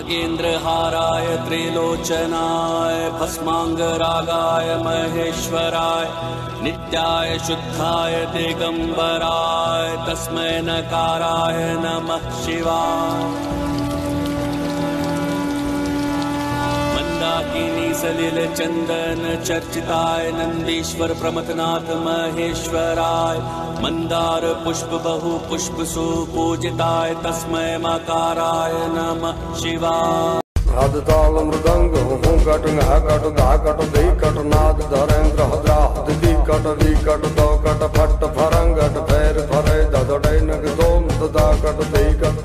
नागेन्द्रहाराय त्रिलोचनाय भस्मांगरागाय महेश्वराय नित्याय शुद्धाय दिगंबराय तस्मै नकाराय नमः शिवाय। मंदाकिनी सलिल चंदन चर्चिताय नंदीश्वर प्रमथनाथ महेश्वराय मंदार पुष्प बहु पुष्प सुपूजिताय तस्मै मकाराय नमः शिवाय। ताल मृदंग हूँ कट घा कट धा कट धी कट नाद धरेन्द्र हद्रा दी कट वी कट दो कट फट फरंगट फेर फरे ददड़े नग दोम दा कट धी कट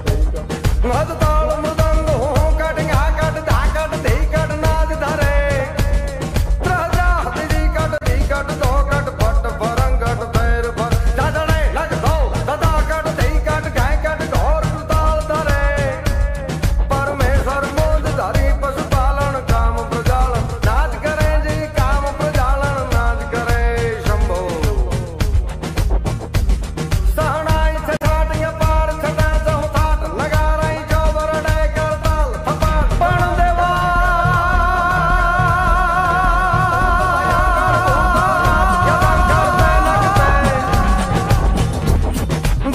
ताल मृदंग हूँ कट घा कट धा कट धी कट नाद धरे हद्रा दी कट वी कट दो कट फट फरंगट फेर फर ददड़े नग दो दा कट धी कट गाय कट घोर ताल धरे परमेश्वर पशुपालन काम प्रजालन नाच करे जी काम प्रजालन नाच करे शंभो सहनाई छठाटिया पार छटा चौथाट नगाराई चौबर डे करताल थपाट पण देवा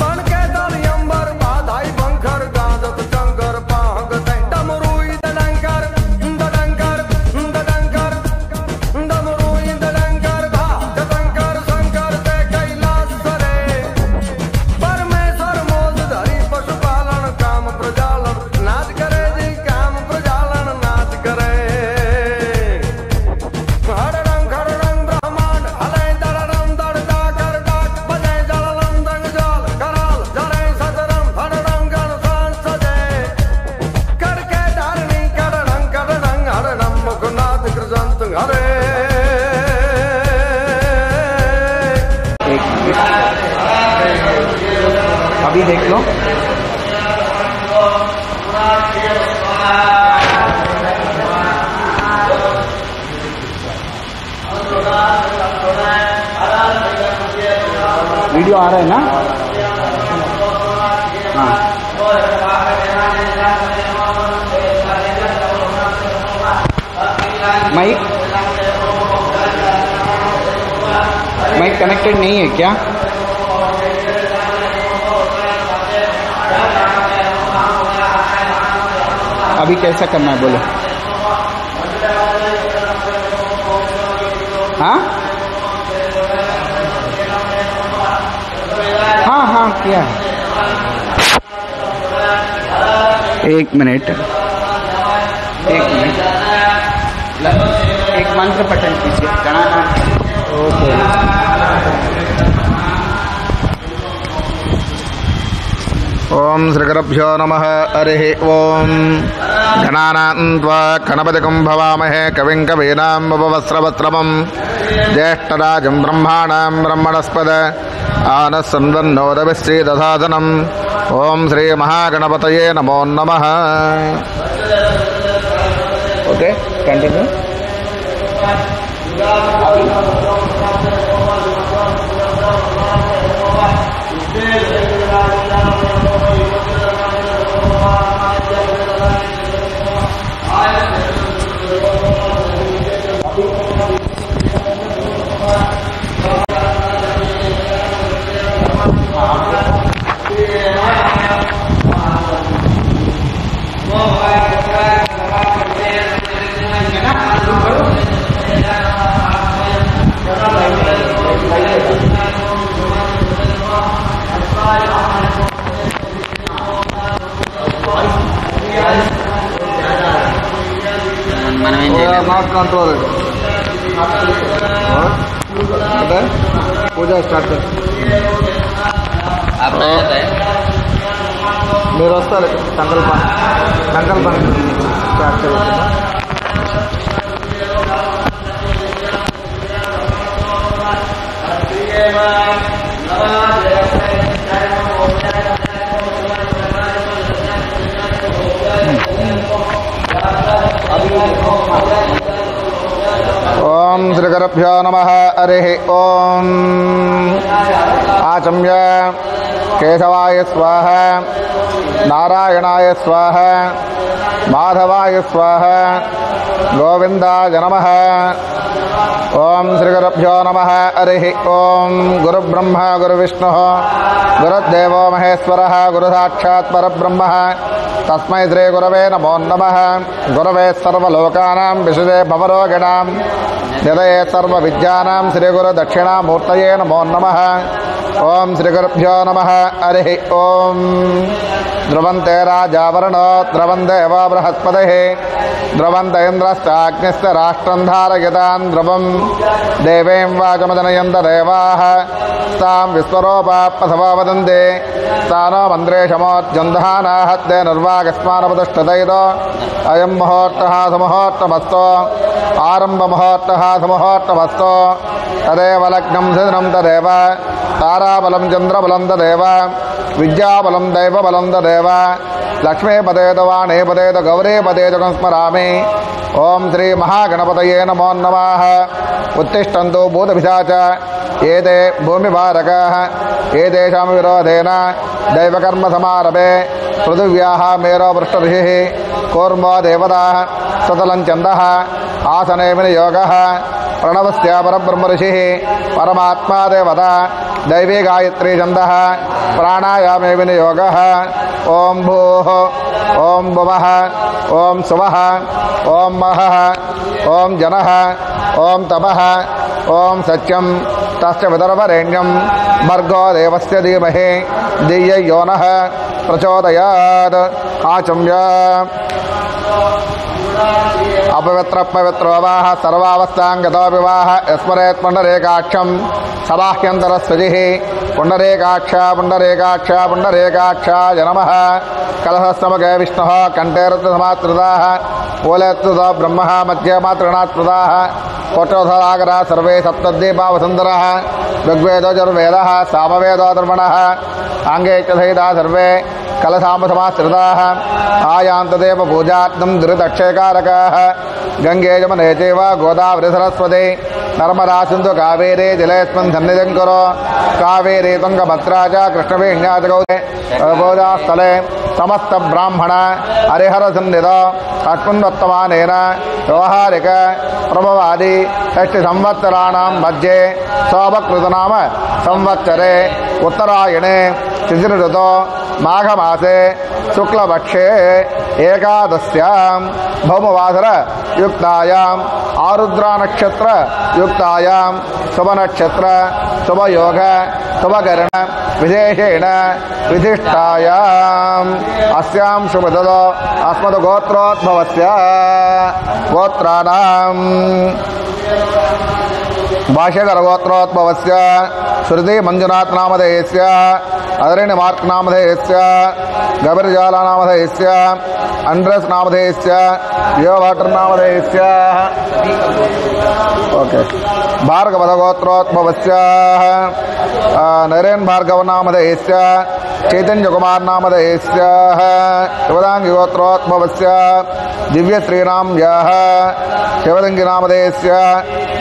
बन के दल अंबर बाधाई बंखर गाजत चंगर पाहग डमरुई दडंकर दडंकर दडंकर डमरुई दडंकर भा जतंकर शंकर ते कैलाश सरे परमेश्वर मोद धरी पशुपालन काम प्रजालन नाच करे जी काम प्रजालन नाच करे हररंग हररंग ब्रह्मांड हले दररम दर डाकर डाक बजे जललम दंग जल कराल जरे सदरम हररंग गण सांस सजे करके धारणी कररंग कररंग हरनम मुखनाथ कृजंत हरे। अभी देख लो। वीडियो आ रहा है ना? हाँ। माइक कनेक्टेड नहीं है क्या? अभी कैसा करना है बोलो। हाँ हाँ हाँ किया है। एक मिनट एक मंत्र पठन कीजिए। गणानाथ। ओके। ओम श्रीगुरुभ्यो नमः। हरिः ओम। गणानां त्वा गणपतिं भवामहे कविं कवीनां उपवस्त्रवस्त्रमं ज्येष्ठराजं ब्रह्माणां ब्रह्मणस्पद आनस्सन्वन्नोदभिश्रीदधातनम्। ओम श्री महागणपतये नमो नमः। Okay continue. Not control puja start कर। మీరు వస్తారు సంకల్పం స్టార్ట్ చేస్తున్నా। ओम श्रीगुरुभ्यो नमः। हरिः ओम। आचम्य కేశవాయ స్వాహ నారాయణాయ స్వాహ మాధవాయ స్వాహ గోవిందాయ నమః. ఓం శ్రీ గురుభ్యో నమః. హరి ఓం. గురు బ్రహ్మ గురు విష్ణు గురుదేవో మహేశ్వర గురు సాక్షాత్ పరబ్రహ్మ తస్మై శ్రీ గురవే నమో నమః. గురవే సర్వలోకానాం విశుదే భవరోగిణాం నిలయే సర్వ విద్యానాం శ్రీ గురు దక్షిణామూర్తయే నమో నమః. ఓం శ్రీ గురుభ్యో నమః. హరి ఓం. ధ్రువంతే రాజావరుణో ధ్రువందేవ బృహస్పతిః ధ్రువంత ఇంద్రశ్చాగ్నిశ్చ రాష్ట్రం ధారయతాన్ ధ్రువం దేవీం వాచమదనయంత దేవాః తాం విశ్వరూపాపథవో వదంతి తానో మంత్రేషమోర్జంధానాహత్తే నిర్వాగస్మానపతిష్ఠితైదో అయం ముహూర్తః సుముహూర్తమస్తు ఆరంభముహూర్తః సుముహూర్తమస్తు తదేవ లగ్నం సిద్నం తదేవ తారాబలం చంద్రబలం తదేవ విద్యాబలం దైవబలం తదేవ లక్ష్మీపదేత వాణీపదేత గౌరీపదేత స్మరామి. ఓం శ్రీ మహాగణపతయే నమో నమః. ఉత్తిష్టంతు భూతపిశాచ ఏతే భూమిభారకాః ఏతేషాం విరోధేన దైవకర్మ సమారభే పృథివ్యాః మేరో వృష్టఋషిః కూర్మో దేవతాః సుతలం ఛందః ఆసనే వినియోగः ప్రణవస్య పరబ్రహ్మఋషిః పరమాత్మా దేవత దైవీ గాయత్రీ ఛందః ప్రాణాయామే వినియోగः. ఓం భూః ఓం భువః ఓం సువః ఓం మహః ఓం జనః ఓం తపః ఓం సత్యం తస్య విదర్భరేణ్యం భర్గో దేవస్య ధీమహి ధియో యో నః ప్రచోదయాత్. ఆచమ్య అపవిత్ర పవిత్రోవాహ సర్వావస్థాంగతో వివాహ యస్మరేత్ పుండరీకాక్షం సబాహ్యంతరస్వజి పుండరీకాక్ష పుండరీకాక్ష పుండరీకాక్షాయ నమః. కలహస్తమకే విష్ణు కంఠేరసమాత్రుతా పూలేత్తుత బ్రహ్మ మధ్య మాతృణాత్మృతా కోటోధరాగర సర్వే సప్తద్వీపావసుందర ఋగ్వేదోజుర్వేద సామవేదోధర్మణ ఆంగే చైతా సర్వే కలసామసమాశ్రితాః ఆయాంతదేవ పూజార్థం దురితక్షయకారకాః గంగే యమునే చైవ గోదావరి సరస్వతి నర్మదా సింధు కావేరీ జలేస్మిన్ సన్నిధిం కురు కావేరీ తుంగభద్రా చ కృష్ణవేణ్యా చ గౌరీ గోదాస్థలే సమస్త బ్రాహ్మణ హరిహర సన్నిధో అస్మిన్వర్తమానేన వ్యవహారిక ప్రభవాది షష్ఠి సంవత్సరాణం మధ్యే శోభకృతనామ సంవత్సరే ఉత్తరాయణే శిశిరఋతో మాఘమాసే శుక్లపక్షే ఏకాదశ్యాం భౌమవాసర యుక్తాయాం ఆరుద్రా నక్షత్ర యుక్తాయాం శుభనక్షత్ర శుభయోగ శుభకరణ విశేషేణ విశిష్టాయాం అస్యాం శుభదదో అస్మద్ గోత్రోద్భవస్య గోత్రాణాం భాష్యకర గోత్రోద్భవస్య శృతి మంజునాథ్ నామధేయస్య అదరిణి మార్క్ నామధేయస్య గబిర్జాల నామధేయస్య అండ్రస్ నామధేయస్య యోవాటర్ నామధేయస్య ఓకే భార్గవద గోత్రోద్భవస్య నరేన్ భార్గవ నామధేయస్య చైతన్య కుమార్ నామధేయస్య శివదాంగి గోత్రోద్భవస్య దివ్య శ్రీరామ్ యాః శివదంగి నామధేయస్య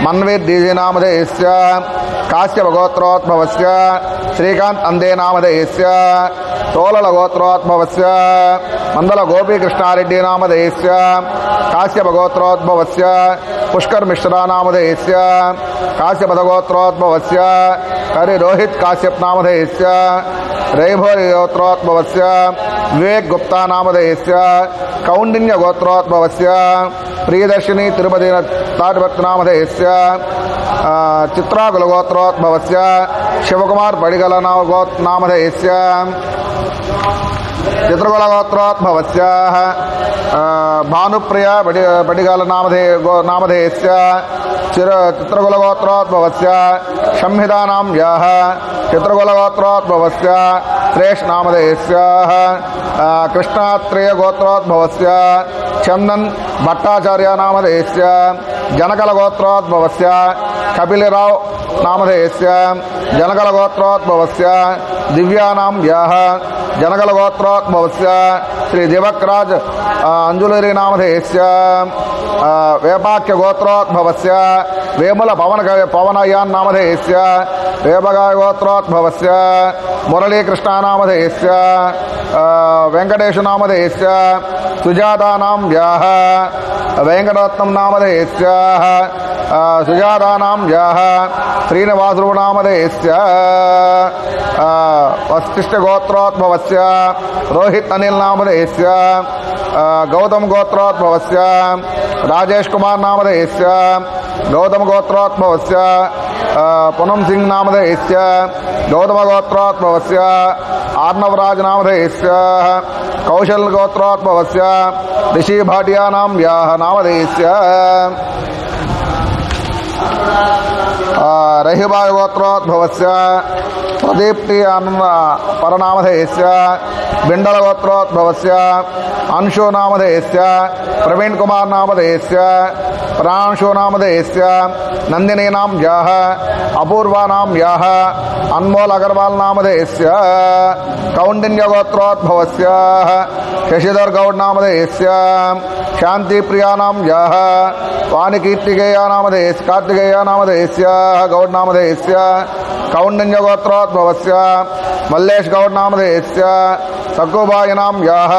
మన్వీర్ డీజీ నామధేయస్య కాశ్యప గోత్రోద్భవస్య శ్రీకాంత్ అందే నామధేయస్య తోలల గోత్రోద్భవస్య మందల గోపీకృష్ణారెడ్డి నామధేయస్య కాశ్యప గోత్రోద్భవస్య పుష్కర్ మిశ్రా నామధేయస్య కాశ్యపద గోత్రోద్భవస్య హరి రోహిత్ కాశ్యప్ నామధేయస్య రైభోరి గోత్రోద్భవస్య వివేక్ గుప్తా నామధేయస్య కౌండిన్య గోత్రోద్భవస్య ప్రియదర్శిని తిరుపతి తాటిభక్తి నామధేయస్య చిత్రాకుల గోత్రోద్భవస్య శివకుమార్ పడిగల నామధేయస్య చిత్రకుల గోత్రోద్భవస్య భానుప్రియ పడిగల నామధేయస్య చిత్రకుల గోత్రోద్భవస్య సంహితానాం యాః చిత్రకుల గోత్రోద్భవస్య శ్రేష్ నామధేయస్య కృష్ణాత్రేయ గోత్రోద్భవస్య చందన్ భట్టాచార్య నామధేయస్య జనకల గోత్రోద్భవస్య కపిలరావు नामधेयस्य जनकलगोत्रोद्भवस्य दिव्यानां व्याह जनकलगोत्रोद्भवस्य श्री दिवक्राज अंजुलरी नामधेयस्य वेपाक्यगोत्रोद्भवस्य वेमुल पवनयान नामधेयस्य वेपगायगोत्रोद्भवस्य मुरलीकृष्ण नामधेयस्य वेंकटेश नामधेयस्य सुजातानां व्याह वेंकटरत्नं नामधेयस्य सुजातानां व्याह श्रीनिवासरू नामधेयस्य वसिष्ठगोत्रोद्भवस्य रोहित अनिल नामधेयस्य गौतम गोत्रोद्भवस्य राजेश कुमार नामधेयस्य गौतम गोत्रोद्भवस्य पूनम सिंह नामधेयस्य गौतम गोत्रोद्भवस्य आर्नवराज नामधेयस्य कौशल गोत्रोद्भवस्य ऋषि भाटिया नाम व्याह नामधेयस्य रहिबाय गोत्रोद्भवस्य प्रदीप्ति परनामधेयस्य बिंडल गोत्रोद्भवस्य अंशु नामधेयस्य प्रवीण कुमार नामधेयस्य प्रांशु नामधेयस्य नंदिनी नाम व्याह अपूर्वा नाम व्याह अनमोल अग्रवाल नामधेयस्य कौंडिन्य गोत्रोद्भवस्य शशिधर गौड़ नामधेयस्य शांति प्रिया नाम व्याह वाणिकीर्तिकेया नामधेयस्य कार्तिकेया नामधेयस्य गौड़ नामधेयस्य कौंडिन्य गोत्रोद्भवस्य मल्लेश गौड़ नामधेयस्य सकुबाई नाम व्याह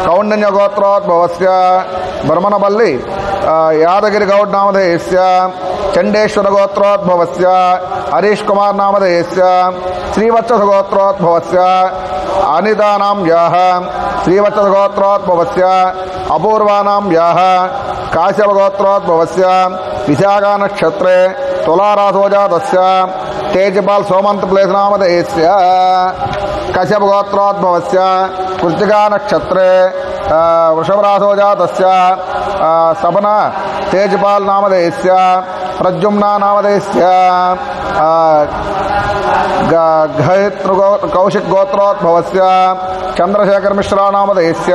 कौंडिन्य गोत्रोद्भवस्य ब्रह्मणपल्ली यादगिरी गौड़ नामधेयस्य चंडेश्वर गोत्रोद्भवस्य हरीश कुमार नामधेयस्य श्रीवत्स गोत्रोद्भवस्य अनिता नाम व्याह श्रीवत्स गोत्रोद्भवस्य अपूर्वा नाम व्याह काश्यप गोत्रोद्भवस्य विशाखा नक्षत्रे तुलारासोजातस्य तेजपाल सोमंत प्लेस नामधेयस्य कश्यप गोत्रोद्भवस्य कृत्तिका नक्षत्रे वृषभरासोजातस्य सपन तेजपाल नामधेयस्य प्रद्युम्ना नामधेयस्य कौशिक गोत्रोद्भवस्य चंद्रशेखर मिश्रा नामधेयस्य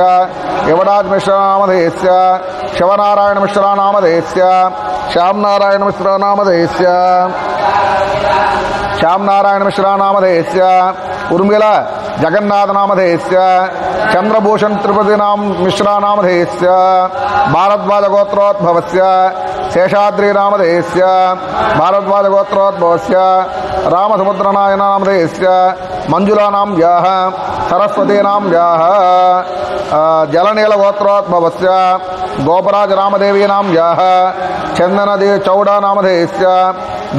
युवराज मिश्रा नामधेयस्य शिवनारायण मिश्रा नामधेयस्य श्यामनारायण मिश्रा नामधेयस्य श्यामनारायण मिश्रा नामधेयस्य उर्मिला जगन्नाथ नामधेयस्य चंद्रभूषण त्रिपति नाम मिश्रा नामधेयस्य भारद्वाज गोत्रोद्भवस्य शेषाद्रि नामधेयस्य भारद्वाज गोत्रोद्भवस्य रामसमुद्रनायन नामधेयस्य मंजुला नाम व्याह सरस्वती नाम व्याह जलनील गोत्रोद्भवस्य गोपराज रामदेवी नाम व्याह चंदनदेव चौड़ा नामधेयस्य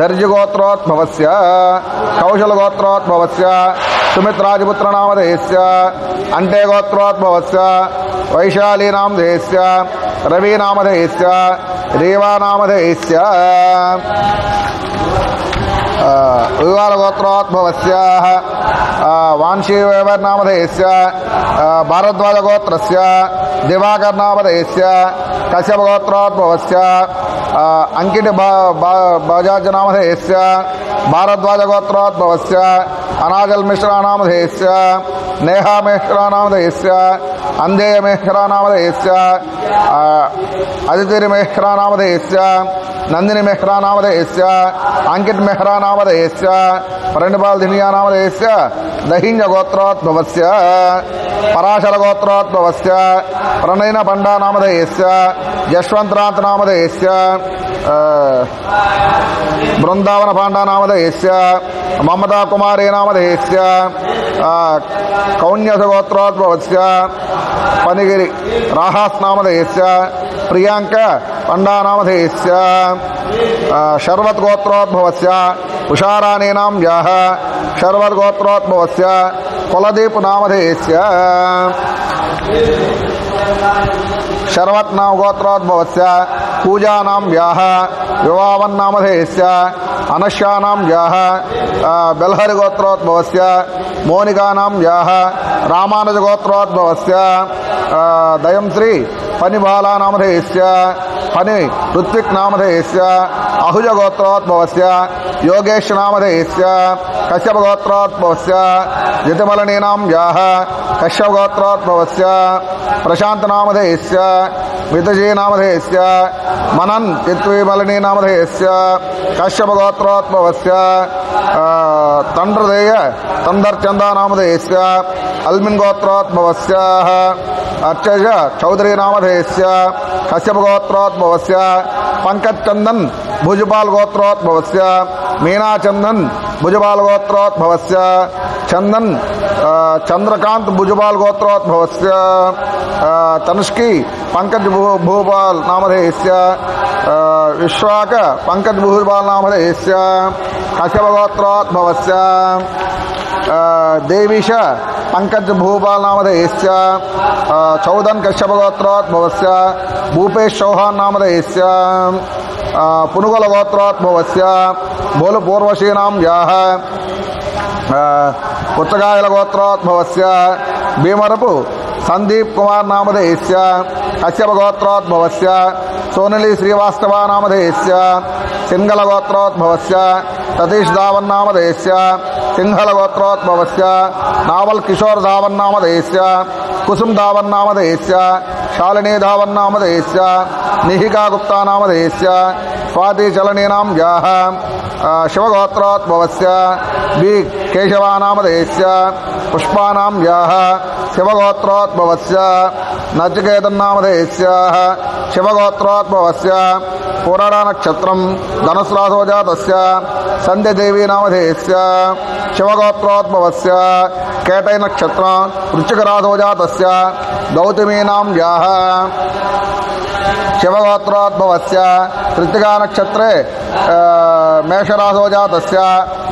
दर्जी गोत्रोद्भवस्य कौशल गोत्रोद्भवस्य सुमित राजपुत्र नामधेयस्य अंटे गोत्रोद्भवस्य वैशाली नामधेयस्य रवि नामधेयस्य रेवा नामधेयस्य विवाल गोत्रोद्भवस्य वांशीवेवर नामधेयस्य भारद्वाज गोत्रस्य दिवाकर नामधेयस्य कश्यप गोत्रोद्भवस्य अंकित बजाज नामधेयस्य भारद्वाज गोत्रोद्भवस्य अनाजल मिश्रा नामधेयस्य नेहा मिश्रा नामधेयस्य अंधेय मिश्रा नामधेयस्य अदिति मिश्रा नामधेयस्य नंदिनी मिश्रा नामधेयस्य अंकित मिश्रा नामधेयस्य प्रणिपाल धिनिया नामधेयस्य दहिन्य गोत्रोद्भवस्य पराशर गोत्रोद्भवस्य प्रणयन पंडा नामधेयस्य यशवंतनाथ नामधेयस्य बृंदावन पांडा नामधेयस्य ममता कुमारी नामधेयस्य कौन्यस गोत्रोद्भवस्य पनिगिरि राहास नामधेयस्य प्रियांक पंडा नामधेयस्य शर्वत गोत्रोद्भवस्य उषाराणी नाम व्याह शर्वत गोत्रोद्भवस्य कुलदीप नामधेयस्य शर्वत नाम गोत्रोद्भवस्य पूजा नाम व्याह विवावन नामधेयस्य अनश्या नाम व्याह बेलहरि गोत्रोद्भवस्य मोनिका नाम व्याह रामानुज गोत्रोद्भवस्य दयं श्री फनिबाला नामधेयस्य फनि ऋत्विक नामधेयस्य अहुज गोत्रोद्भवस्य योगेश नामधेयस्य कश्यप गोत्रोद्भवस्य जितमलनी नाम व्याह कश्यप गोत्रोद्भवस्य प्रशांत नामधेयस्य मितजी नामधेयस्य मनन चित्विमलिनी नामधेयस्य कश्यप गोत्रोद्भवस्य तंड्रदेय तंदरचंदा नामधेयस्य अल्मिन गोत्रोद्भवस्य अर्चज चौधरी नामधेयस्य कश्यप गोत्रोद्भवस्य पंकज चंदन भुजपाल गोत्रोद्भवस्य मीना चंदन भुजपाल गोत्रोद्भवस्य चंदन चंद्रकांत भुजपाल गोत्रोद्भवस्य तनुष्की पंकज भूपाल नामधेयस्य विश्वाक पंकज भूपाल नामधेयस्य कश्यप गोत्रोद्भवस्य देवीश पंकज भूपाल नामधेयस्य चौदन कश्यप गोत्रोद्भवस्य भूपेश चौहान नामधेयस्य पुनुगल गोत्रोद्भवस्य बोल पूर्वशीनां याः पुत्रकायल गोत्रोद्भवस्य भीमरपु संदीप कुमार नामधेयस्य कश्यप गोत्रोद्भवस्य सोनली श्रीवास्तव नामधेयस्य सिंहल गोत्रोद्भवस्य सतीश धावन नामधेयस्य सिंहल गोत्रोद्भवस्य नावल किशोर धावन नामधेयस्य कुसुम धावन नामधेयस्य शालिनी धावन नामधेयस्य निहिका गुप्ता नामधेयस्य स्वाति चलनीनां याः शिवगोत्रोद्भवस्य बी केशवा नामधेयस्य पुष्पानां याः शिवगोत्रोद्भवस्य नचिकेतन नामधेयस्य शिवगोत्रोद्भवस्य पुराण नक्षत्रम धनुष राशो जातस्य संध्या देवी नामधेयस्य शिवगोत्रोद्भवस्य केटय नक्षत्र वृश्चिक राशो जातस्य गौतमीनां याः शिवगोत्रोद्भवस्य कृत्तिका नक्षत्रे मेषराशो जातस्य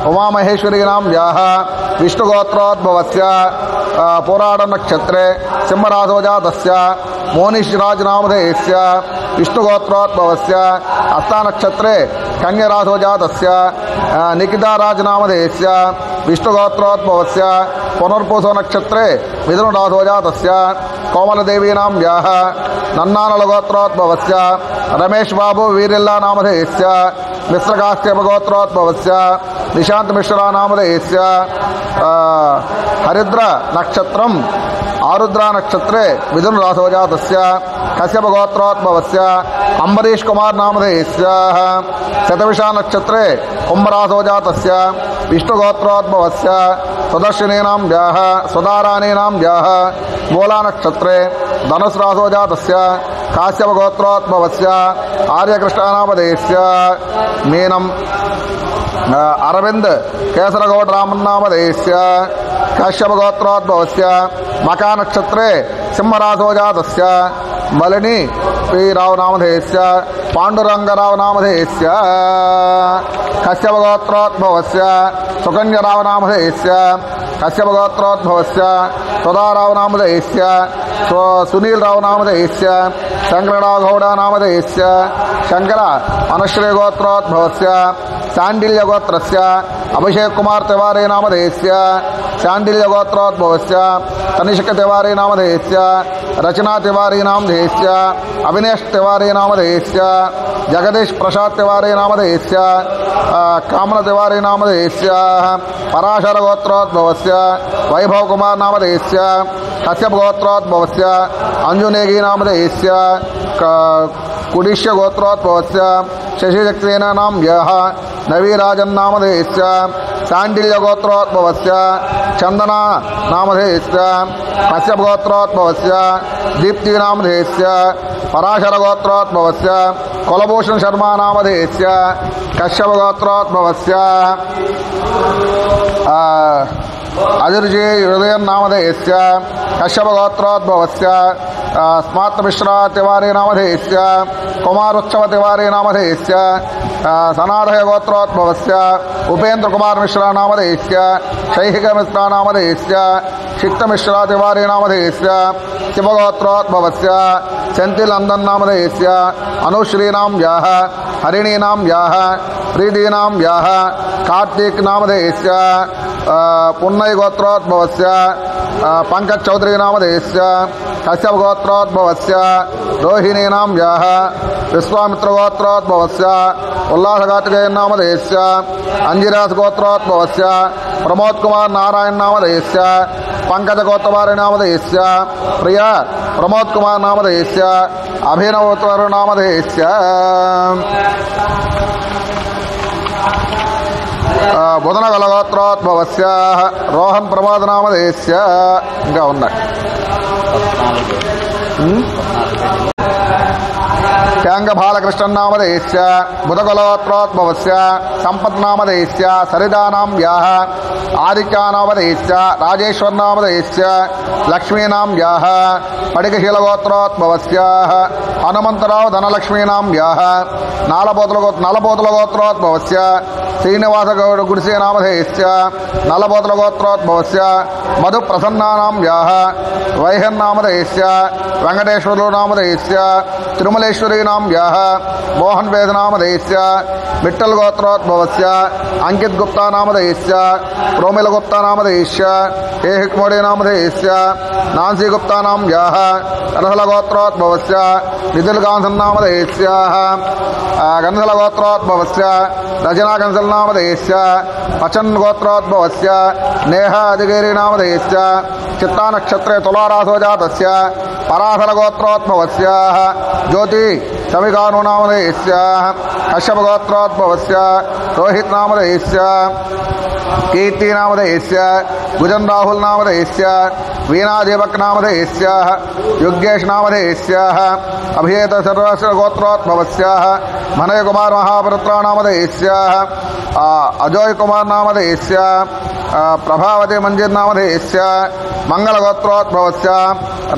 उमामहेश्वरीनां याः विष्णुगोत्रोद्भवस्य पुराण नक्षत्रे सिंहराशो जातस्य मोनिशराज नामधेयस्य विष्णुगोत्रोद्भवस्य हस्ता नक्षत्रे कन्याराशो जातस्य निकिता राज नामधेयस्य विष्णुगोत्रोद्भवस्य पुनर्पूसो नक्षत्रे मिथुन राशो जातस्य कोमलदेवीनां याः नन्नानल गोत्रोद्भवस्य रमेश बाबू वीरिल्ला नामधेयस्य मिश्रकाश्यप गोत्रोद्भवस्य निशांत मिश्रा नामधेयस्य हरिद्र नक्षत्रम आरुद्रा नक्षत्रे मिथुन राशो जातस्य कश्यप गोत्रोद्भवस्य अंबरीश कुमार नामधेयस्य शतविषा नक्षत्रे कुंभराशो जातस्य विष्णुगोत्रोद्भवस्य सुदर्शनीनां याः सुधाराणीनां याः मूला नक्षत्रे धनुष राशो जातस्य काश्यप गोत्रोद्भवस्य आर्यकृष्ण नामधेयस्य मीनं अरविंद केसरगौड रामन नामधेयस्य कश्यप गोत्रोद्भवस्य मका नक्षत्रे सिंहराशो जातस्य मलिनी पी राव नामधेयस्य पांडुरंगराव नामधेयस्य कश्यप गोत्रोद्भवस्य सुकन्यराव नामधेयस्य कश्यप गोत्रोद्भवस्य सुधाराव नामधेयस्य सुनील राव नामधेयस्य शंकरराव गौड़ नामधेयस्य शंकर अनुश्री गोत्रोद्भवस्य शांडिल्य गोत्रस्य अभिषेक कुमार तिवारी नामधेयस्य शांडिल्य गोत्रोद्भवस्य तनिष्क तिवारी नामधेयस्य रचना तिवारी नामधेयस्य अविनेश तिवारी नामधेयस्य जगदीश प्रसाद तिवारी नामधेयस्य कामन तिवारी नामधेयस्य पराशर गोत्रोद्भवस्य वैभव कुमार नामधेयस्य कश्यप गोत्रोद्भवस्य अंजुनेगी नामधेयस्य कुडिश्य गोत्रोद्भवस्य शशिशक्सेनानां यः नवीराजन नामधेयस्य शांडिल्य गोत्रोद्भवस्य चंदना नामधेयस्य कश्यप गोत्रोद्भवस्य दीप्ति नामधेयस्य पराशर गोत्रोद्भवस्य कुलभूषण शर्मा नामधेयस्य कश्यप गोत्रोद्भवस्य अजिर्जी हृदय नामधेयस्य कश्यप गोत्रोद्भवस्य स्मार्त मिश्रा तिवारी नामधेयस्य कुमार उत्सव तिवारी नामधेयस्य सनातय गोत्रोद्भवस्य उपेंद्र कुमार मिश्रा नामधेयस्य शैहिक मिश्रा नामधेयस्य शिक्त मिश्रा तिवारी नामधेयस्य शिवगोत्रोद्भवस्य सेंथिल नंदन नामधेयस्य अनुश्रीनां याः हरिणीनां याः प्रीतीनां याः कार्तिक नामधेयस्य पुन्नय गोत्रोद्भवस्य पंकज चौधरी नामधेयस्य कश्यप गोत्रोद्भवस्य रोहिणीनां याः विश्वामित्र गोत्रोद्भवस्य उल्लास कार्तिकेय नामधेयस्य अंजिरास गोत्रोद्भवस्य प्रमोद कुमार नारायण नामधेयस्य పంకజగోత్తవారి నామధేయస్య ప్రియ ప్రమోద్ కుమార్ నామధేయస్య అభినవోత్తర నామధేయస్య బుధన గలగోత్రోద్భవస్య రోహన్ ప్రమోద్ నామధేయస్య ఇంకా ఉన్నాయి. ట్యాంగ బాలకృష్ణన్ నామధేయస్య బుధగోత్రోద్భవస్య సంపత్ నామధేయస్య సరిదానాం వ్యాహ ఆదిత్యానామధేయస్య రాజేశ్వర్ నామధేయస్య లక్ష్మీనాం వ్యాహ పడికశీలగోత్రోద్భవస్య హనుమంతరావు ధనలక్ష్మీనాం వ్యాహ నలబోతుల గోత్రోద్భవస్య శ్రీనివాస గౌడ గుడిసే నామధేయస్య నలబోతుల గోత్రోద్భవస్య మధు ప్రసన్నానాం వ్యాహ వైహన్ నామధేయస్య వెంకటేశ్వరులు నామధేయస్య తిరుమలేశ్వరీ నాం వ్యాహ మోహన్ వేద నామధేయస్య మిట్టల్ గోత్రోద్భవస్య అంకిత్ గుప్తా నామధేయస్య ప్రోమిల గుప్తా నామధేయస్య ఏహిక్మోడి నామధేయస్య నాన్సీ గుప్తా నాం వ్యాహ గణధల గోత్రోద్భవస్య నిధిల్ గాంధన్ నామధేయస్య గణధల గోత్రోద్భవస్య రచనా గన్సల్ నామధేయస్య పచన్ గోత్రోద్భవస్య నేహ అధిగిరి నామధేయస్య చిత్తా నక్షత్రే తులారాసో జాతస్య పరాశర గోత్రోద్భవస్య జ్యోతి సమికాను నామధేయస్య కశ్యప గోత్రోద్భవస్య రోహిత్ నామధేయస్య కీర్తి నామధేయస్య గుజన్ రాహుల్ నామధేయస్య వీణా దీపక్ నామధేయస్య యుగ్గేష్ నామధేయస్య అభియేత సర్వస్వ గోత్రోద్భవస్య మనయ కుమార్ మహాపుత్ర నామధేయస్య అజయ్ కుమార్ నామధేయస్య ప్రభావతి మంజిర్ నామధేయస్య మంగళ గోత్రోద్భవస్య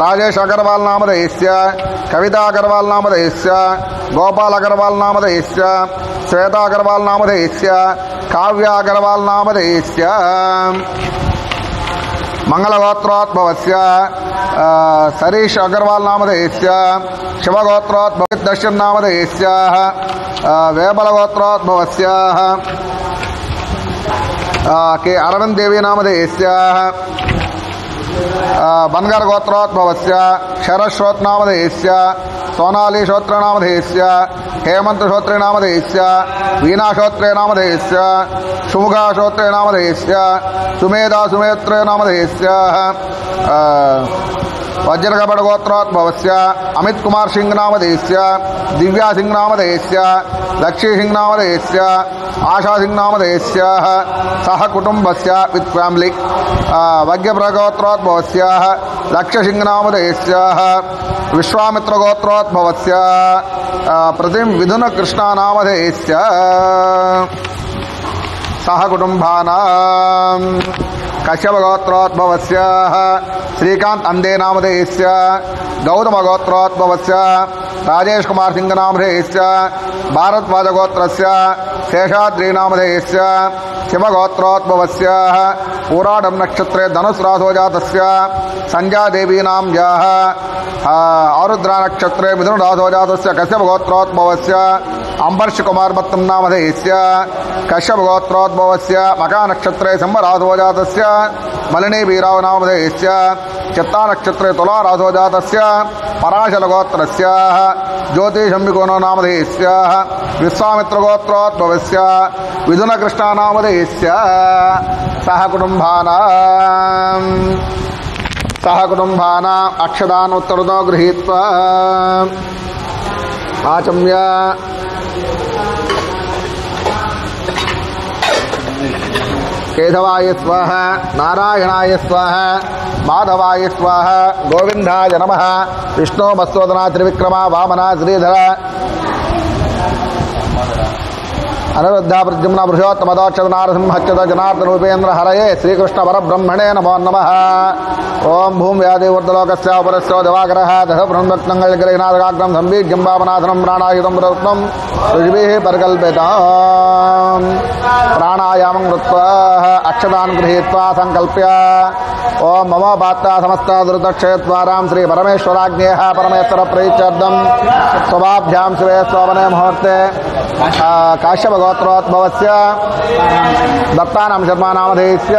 రాజేష్ అగర్వాల్ నామధేయస్య కవితా అగర్వాల్ నామధేయస్య గోపాల్ అగర్వాల్ నామధేయస్య శ్వేతా అగర్వాల్ నామధేయస్య కావ్య అగర్వాల్ నామధేయస్య మంగళగోత్రోద్భవస్య సరీష్ అగర్వాల్ నామధేయస్య శివగోత్రోద్భవ దర్శన్ నామధేయస్య వేబల గోత్రోద్భవస్య కే అరవింద్ దేవి నామధేయస్య బన్గర్ గోత్రోద్భవస్య శరశ్రోత్ నామధేయస్య సోనాలి శ్రోత్ర నామధేయస్య హేమంత్ శ్రోత్రే నామధేయస్య వీణా శ్రోత్రే నామధేయస్య సుముఖా శ్రోత్రే నామధేయస్య సుమేధా సుమేత్రే నామధేయస్య వజ్రకపట గోత్రోద్భవస్య అమిత్ కుమార్ సింగ్ నామధేయస్య దివ్యా సింగ్ నామధేయస్య లక్ష్మీ సింగ్ నామధేయస్య ఆశా సింగ్ నామధేయస్య సహ కుటుంబస్య విత్ ఫ్యామిలీ వగ్యప్రగోత్రోద్భవస్య లక్ష్య సింగ్ నామధేయస్య విశ్వామిత్ర గోత్రోద్భవస్య ప్రతిం విధున కృష్ణ నామధేయస్య సహ కుటుంబానాం కశ్యప గోత్రోద్భవస్య శ్రీకాంత్ అందే నామధేయస్య గౌతమ గోత్రోద్భవస్య రాజేష్ కుమార్ సింగ్ నామధేయస్య భారద్వాజ గోత్రస్య శేషాద్రి నామధేయస్య శివగోత్రోద్భవస్య పూరాడం నక్షత్రే ధనుస్ రాసో జాతస్య సంధ్యాదేవీ నాం యాః ఆరుద్ర నక్షత్రే మిథున రాసో జాతస్య కశ్యప గోత్రోద్భవస్య అంబర్ష్ కుమార్ భక్తం నామధేయస్య కశ్యప గోత్రోద్భవస్య మకా నక్షత్రే సింహరాసో జాతస్య మలినీ వీరావు నామధేయస్య చిత్తా నక్షత్రే తులా రాసో జాతస్య పరాశల గోత్రస్య జ్యోతిషంబికోనో నామధేయస్య విశ్వామిత్ర గోత్రోద్భవస్య విధున కృష్ణ నామధేయస్య సహ కుటుంబానాం అక్షదాన్ ఉత్తరతో గృహీత్వా ఆచమ్య కేశవాయ స్వాహ నారాయణాయ స్వాహ మాధవాయ స్వాహ గోవిందాయ నమః విష్ణు మస్తోదన త్రివిక్రమ వామన శ్రీధర అనిరుద్ధ ప్రద్యుమ్న పురుషోత్తమదోక్షద నారసింహచ్చద జనార్దన ఉపేంద్ర హరయే శ్రీకృష్ణ పరబ్రహ్మణే నమో నమః. ఓం భూమి వ్యాధి ఊర్ధలోకస్య ఉపరస్యో దివాకరః దశ బృహన్మత్నంగళగిరినాథగాగ్రం సంబీజ్యం వామనాథనం ప్రాణాయుధం రత్నం ఋషిభిః పరికల్పితాం. ప్రాణాయామం కృత్వా అక్షతాన్ గృహీత్వా సంకల్ప్య ఓం మమ పాత్ర సమస్త దుర్దక్షయద్వారాం శ్రీ పరమేశ్వరాజ్ఞేః పరమేశ్వర ప్రీత్యర్థం స్వభాభ్యాం శివే స్వవనే ముహూర్తే కాశ్యప గోత్రోద్భవస్య దత్తానాం శర్మా నామధేయస్య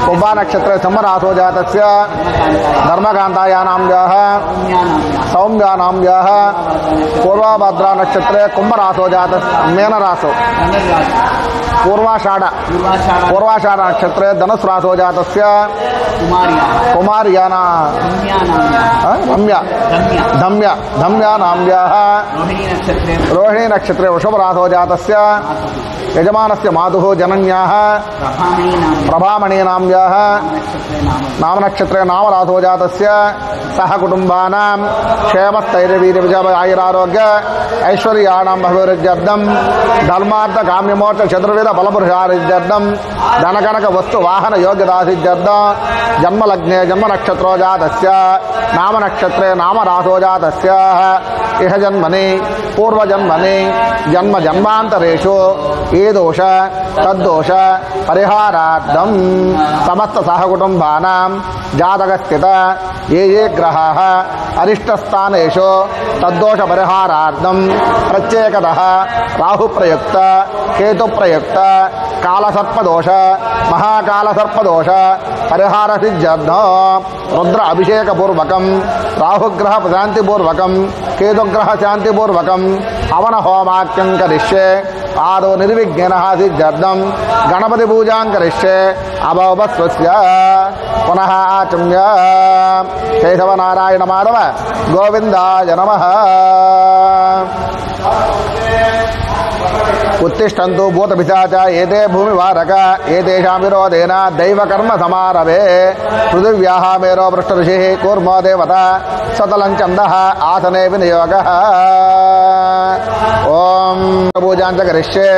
కుబ్బా నక్షత్రే సింహరాసో జాతస్య ధర్మకాంతాయానాం వ్యాః సౌమ్యానాం వ్యాః పూర్వభద్రా నక్షత్రే కుంభరాసో జాతస్య మీనరాసో पूर्वाषाढ़ नक्षत्रे धनुष राशो जातस्य कुमार्याना धम्या नाम्याः रोहिणी नक्षत्रे वृषभ राशो जातस्य यजमानस्य मातुः जनन्याः प्रभामणी नाम्याः नाम नक्षत्रे नाम राशो जातस्य सह कुटुम्बानां क्षेमस्थैर्यवीर्यविजयायुरारोग्य ऐश्वर्याणां भविर्यर्थं धर्मार्थ काम्यमोक्ष चतुर्विध फलपुरुषार्थं धनकनक वस्तु वाहन योग्यदासित्यर्थं जन्मलग्ने जन्म नक्षत्रो जातस्य नाम नक्षत्रे नाम राशो जातस्य इह जन्मनि पूर्वजन्मनि जन्म जन्मान्तरेषु ये दोष तद्दोष परिहारार्थं समस्त सहकुटुम्बानां जातकस्थित ये ग्रहाः अरिष्टस्थानेषु तद्दोष परिहारार्थं प्रत्येकतः राहुप्रयुक्त केतुप्रयुक्त कालसर्पदोष महाकालसर्पदोष परिहारसिद्ध्यर्थं रुद्र अभिषेकपूर्वकं राहुग्रह शान्तिपूर्वकं केतुग्रह शान्तिपूर्वकं हवन होमाख्यं करिष्ये आदौ निर्विघ्नः सिद्ध्यर्थं गणपति पूजां करिष्ये अभवस्वस्य पुनः आचम्य केशव नारायण माधव गोविन्दाय नमः। उत्तिष्ठन्तु भूतपिशाच एते भूमिवारक एतेषां विरोधेन दैवकर्म समारभे पृथिव्याः मेरो पृष्ठऋषिः कूर्मो देवता सतलं छन्दः आसने विनियोगः। ॐ पूजां च करिष्ये।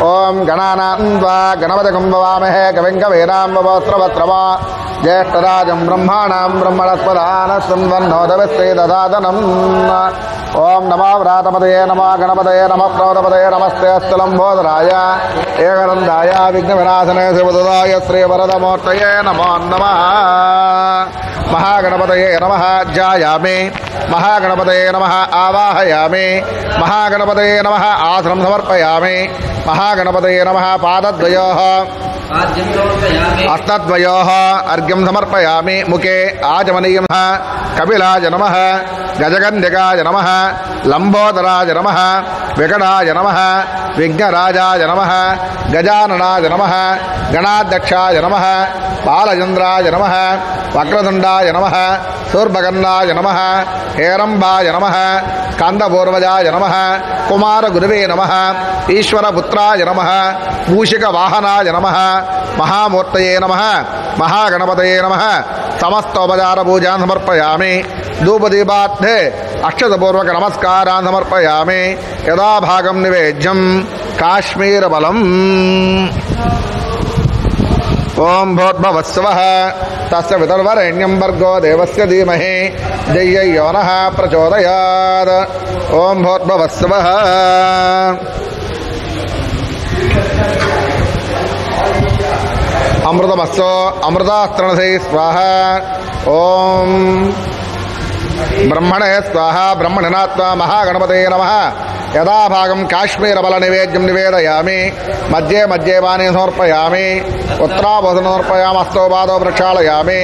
ॐ गणानां त्वा गणपतिं भवामहे कविं कवीनां वस्त्रवस्त्रमा ज्येष्ठराजं ब्रह्माणां ब्रह्मणस्पदानस्तन्वन्नोदविश्रे ददातनम्। ओम नमः व्रातपतये नमः गणपतये नमः प्रवतपतये नमस्ते अस्तुलंबोदराय एकदन्ताय विघ्नविनाशने शिवदुदाय श्रीवरदमूर्तये नमो नमः। महागणपतये नमः ध्यायामि महागणपतये नमः आवाहयामि महागणपतये नमः आसनं समर्पयामि महागणपतये नमः पादद्वयोः हस्तद्वयोः अर्घ्यं समर्पयामि मुखे आचमनीयं कपिलाय नमः गजगन्धिकाय नमः लंबोदराय नमः विकटाय नमः विघ्नराजाय नमः गजाननाय नमः गणाध्यक्षाय नमः बालचन्द्राय नमः वक्रतुण्डाय नमः सूर्पकर्णाय नमः हेरम्बाय नमः कान्दपूर्वजाय नमः कुमारगुरुवे नमः ईश्वरपुत्राय नमः मूषिकवाहनाय नमः महामूर्तये नमः महागणपतये नमः। समस्तोपचार पूजां समर्पयामि धूपदीपार्थे अक्षतपूर्वक नमस्कारान् समर्पयामि यदा भागं निवेद्यं काश्मीरफलम्। ओं भूर्भुवस्सुवः तस्य पितर्वरेण्यं भर्गो देवस्य धीमहि धियो यो नः प्रचोदयात्। ओं भूर्भुवस्सुवः अमृतमस्तु अमृतास्त्रणसे स्वाहा। ओं ब्रह्मणे स्वाहा ब्रह्मणिनात्वा महागणपतये नमः। यदा भागं काश्मीरफलनिवेद्यं निवेदयामि मध्ये मध्ये पानीं समर्पयामि उत्तराभूषणं समर्पयामि हस्तोपादौ प्रक्षालयामि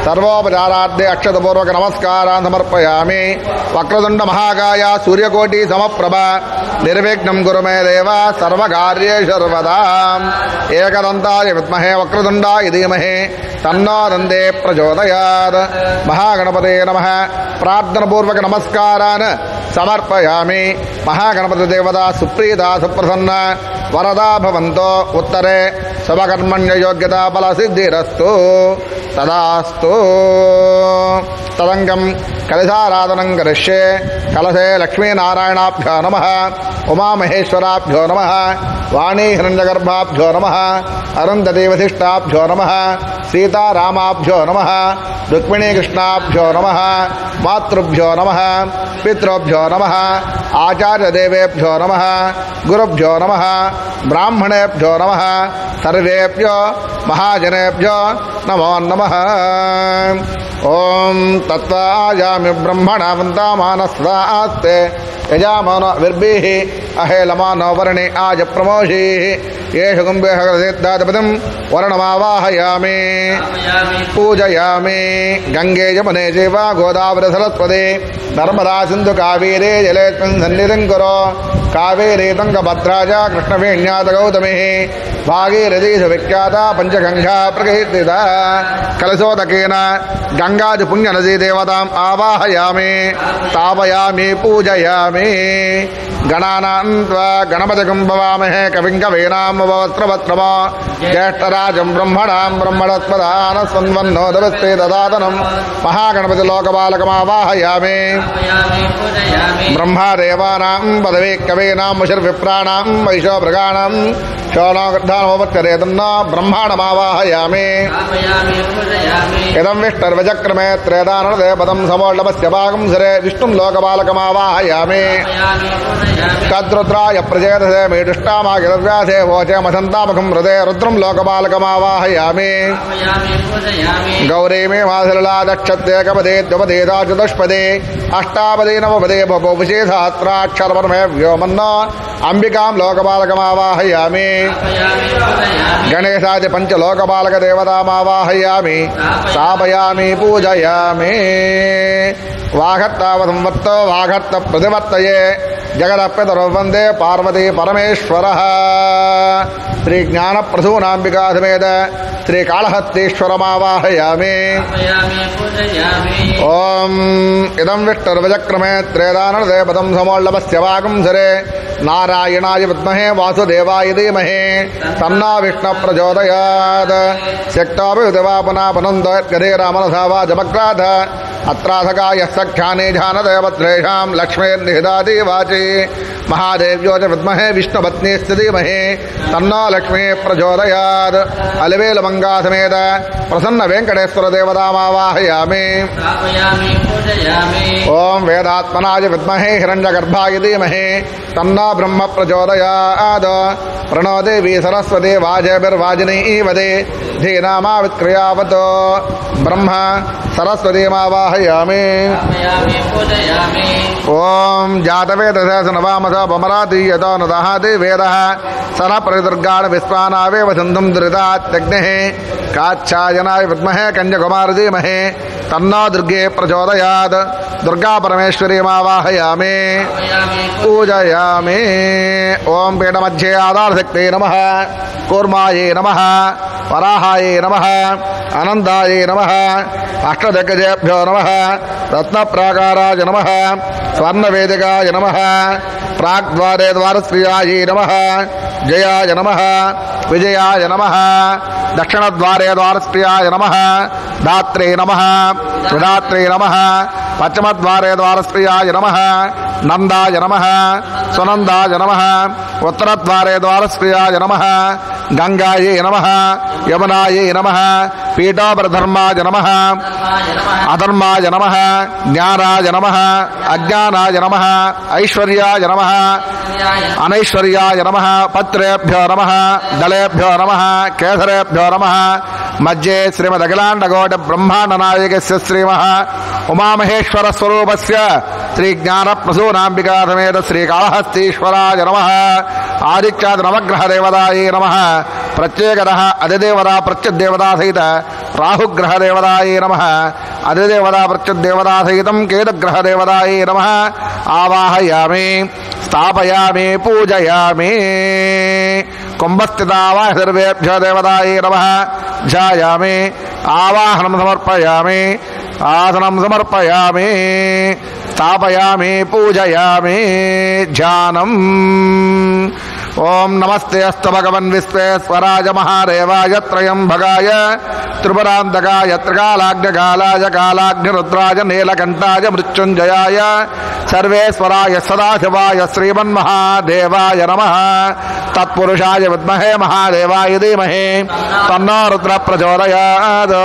सर्वोपचारार्थे अक्षतपूर्वक नमस्कारान् समर्पयामि। वक्रतुण्ड महाकाय सूर्यकोटि समप्रभ निर्विघ्नं कुरु मे देव सर्वकार्येषु सर्वदा। एकदन्ताय विद्महे वक्रतुण्डाय धीमहि तन्नो दन्ते प्रचोदयात्। महागणपतये नमः। प्रार्थनापूर्वक नमस्कारान् समर्पयामि। महागणपति देवता सुप्रीता सुप्रसन्न वरदा भवन्तो उत्तरे शुभकर्मण्य योग्यता फलसिद्धिरस्तु तदास्तु। तदङ्गं कलशाराधनं करिष्ये। कलशे लक्ष्मीनारायणाभ्यो नमः उमामहेश्वराभ्यो नमः वाणी हिरण्यगर्भाभ्यो नमः अरुन्धतीवसिष्ठाभ्यो नमः सीतारामाभ्यो नमः रुक्मिणीकृष्णाभ्यो नमः मातृभ्यो नमः पितृभ्यो नमः आचार्यदेवेभ्यो नमः गुरुभ्यो नमः ब्राह्मणेभ्यो नमः सर्वेभ्यो महाजनेभ्यो नमो नमः। ओं तत्त्वायामि ब्रह्मणा वन्दामानस्वास्ते यजामनो विर्भिः अहेलमा नौवर्णे आज प्रमोषी येषु कुम्भेशकरसिद्धाधिपतिं वर्णमावाहयामि पूजयामि गंगे यमुने चैव गोदावरी सरस्वती नर्मदा सिंधु कावेरी जलेऽस्मिन् सन्निधिं कुरु कावेरी तुंगभद्रा च कृष्णवेण्या च गौतमी भागीरथी सुविख्याता पंचगंगा प्रकीर्तिता कलशोदकेन गंगादि पुण्यनदी देवताम् आवाहयामि स्थापयामि पूजयामि गणानां त्वा गणपतिं भवामहे कविं कवीनामुपवस्त्रवस्त्रमा ज्येष्ठराजं ब्रह्मणां ब्रह्मणस्पदान सन्वन्नोदवस्ते ददातनं महागणपतिलोकपालकमावाहयामि ब्रह्मदेवानां पदवी कवीनां मुषर्विप्राणां वैशोभृगाणां शोणोगर्धानोपत्यरेतन्न ब्रह्माणमावाहयामि इदं विष्णुर्वचक्रमे त्रेदानदेवतं समोल्लभस्य भागं सरे विष्णुं लोकपालकमावाहयामि तद्रुद्राय प्रचेदसे मेदुष्टामागिरव्यासे वोचे मसन्तामकं हृदे रुद्रं लोकपालकमावाहयामि गौरी मे मासलला दक्षत्ये कपदे द्वपदेदा चतुष्पदे अष्टापदे नवपदे बभूषे सहस्राक्षरपरमे व्योमन्न अंबिकां लोकपालकमावाहयामि गणेशादि पंचलोकपालक देवतामावाहयामि स्थापयामि पूजयामि वाघत्तावसंवत्तो वाघत्त प्रतिवर्तये जगदप्यतरो वन्दे पार्वती परमेश्वरः श्री ज्ञानप्रसूनाम्बिका समेत श्री कालहस्तीश्वरमावाहयामि ओम इदं विष्णुर्वचक्रमे त्रेदानदेवतं समोल्लभस्य वागं सरे नारायणाय विद्महे वासुदेवाय धीमहि तन्नो विष्णुः प्रचोदयात् शक्तोऽभिवापनापनन्दगधीरामनसा वाचमग्राथ अत्रासकाय सख्यानि जानदेवत्रेषां लक्ष्मीर्निहिताति वाचि महादेव्यो च विद्महे विष्णुपत्नीश्च धीमहि तन्नो लक्ष्मीः प्रचोदयात् अलिवेलमङ्गा समेत प्रसन्न वेङ्कटेश्वर देवतामावाहयामि ओम वेदात्मनाय विद्महे हिरण्यगर्भाय धीमहि तन्नो ब्रह्म प्रचोदयात् प्रणो देवी सरस्वती वाजभिर्वाजिनीवदे धीनामावित्क्रियावत् ब्रह्म सरस्वतीमावाहयामि ओम जातवेदस नवामस पमरातीयतो नदहाति वेदः सन परिदुर्गाण विश्वानावेव सिन्धुं दुरितात्यग्निः काच्छायनाय विद्महे कन्याकुमारी धीमहि तन्नो दुर्गे प्रचोदयात् दुर्गा परमेश्वरीमावाहयामि पूजयामि ओम पीठमध्ये आधारशक्ते नमः कूर्मायै नमः वराहायै नमः अनन्तायै नमः अष्टदिग्गजेभ्यो नमः रत्नप्राकाराय नमः स्वर्णवेदिकाय नमः प्राग्द्वारे द्वारस्त्रियायै नमः जयाय नमः विजयाय नमः दक्षिणद्वारे द्वारस्त्रियाय नमः दात्रे नमः विदात्रे नमः पश्चिमद्वारे द्वारस्त्रियाय नमः नन्दाय नमः सुनन्दाय नमः उत्तरद्वारे द्वारस्त्रियाय नमः गंगायै नमः यमुनायै नमः पीठोपरधर्माय नमः अधर्माय नमः ज्ञानाय नमः अज्ञानाय नमः ऐश्वर्याय नमः अनैश्वर्याय नमः पत्रेभ्यो नमः दलेभ्यो नमः केसरेभ्यो नमः मध्ये श्रीमदखिलाण्डकोट ब्रह्माण्डनायकस्य श्रीमः उमामहेश्वर स्वरूपस्य श्री ज्ञानप्रसूनाम्बिका समेत श्री कालहस्तीश्वराय नमः आदित्याद नवग्रह देवतायै नमः प्रत्येकतः अधिदेवता प्रत्युदेवता सहित राहुग्रह देवतायै नमः अधिदेवता प्रत्युदेवता सहितं केतुग्रह देवतायै नमः आवाहयामि स्थापयामि पूजयामि कुम्भस्थितावाह सर्वेभ्यो देवतायै नमः ध्यायामि आवाहनं समर्पयामि आसनं समर्पयामि स्थापयामि पूजयामि ध्यानम् ओम नमस्ते अस्तु भगवन् विश्वेश्वराय महादेवाय त्रयंबकाय त्रिपुरान्तकाय त्रिकालाग्निकालाय कालाग्निरुद्राय नीलकण्ठाय मृत्युञ्जयाय सर्वेश्वराय सदाशिवाय श्रीमन्महादेवाय नमः तत्पुरुषाय विद्महे महादेवाय धीमहि तन्नो रुद्र प्रचोदयात्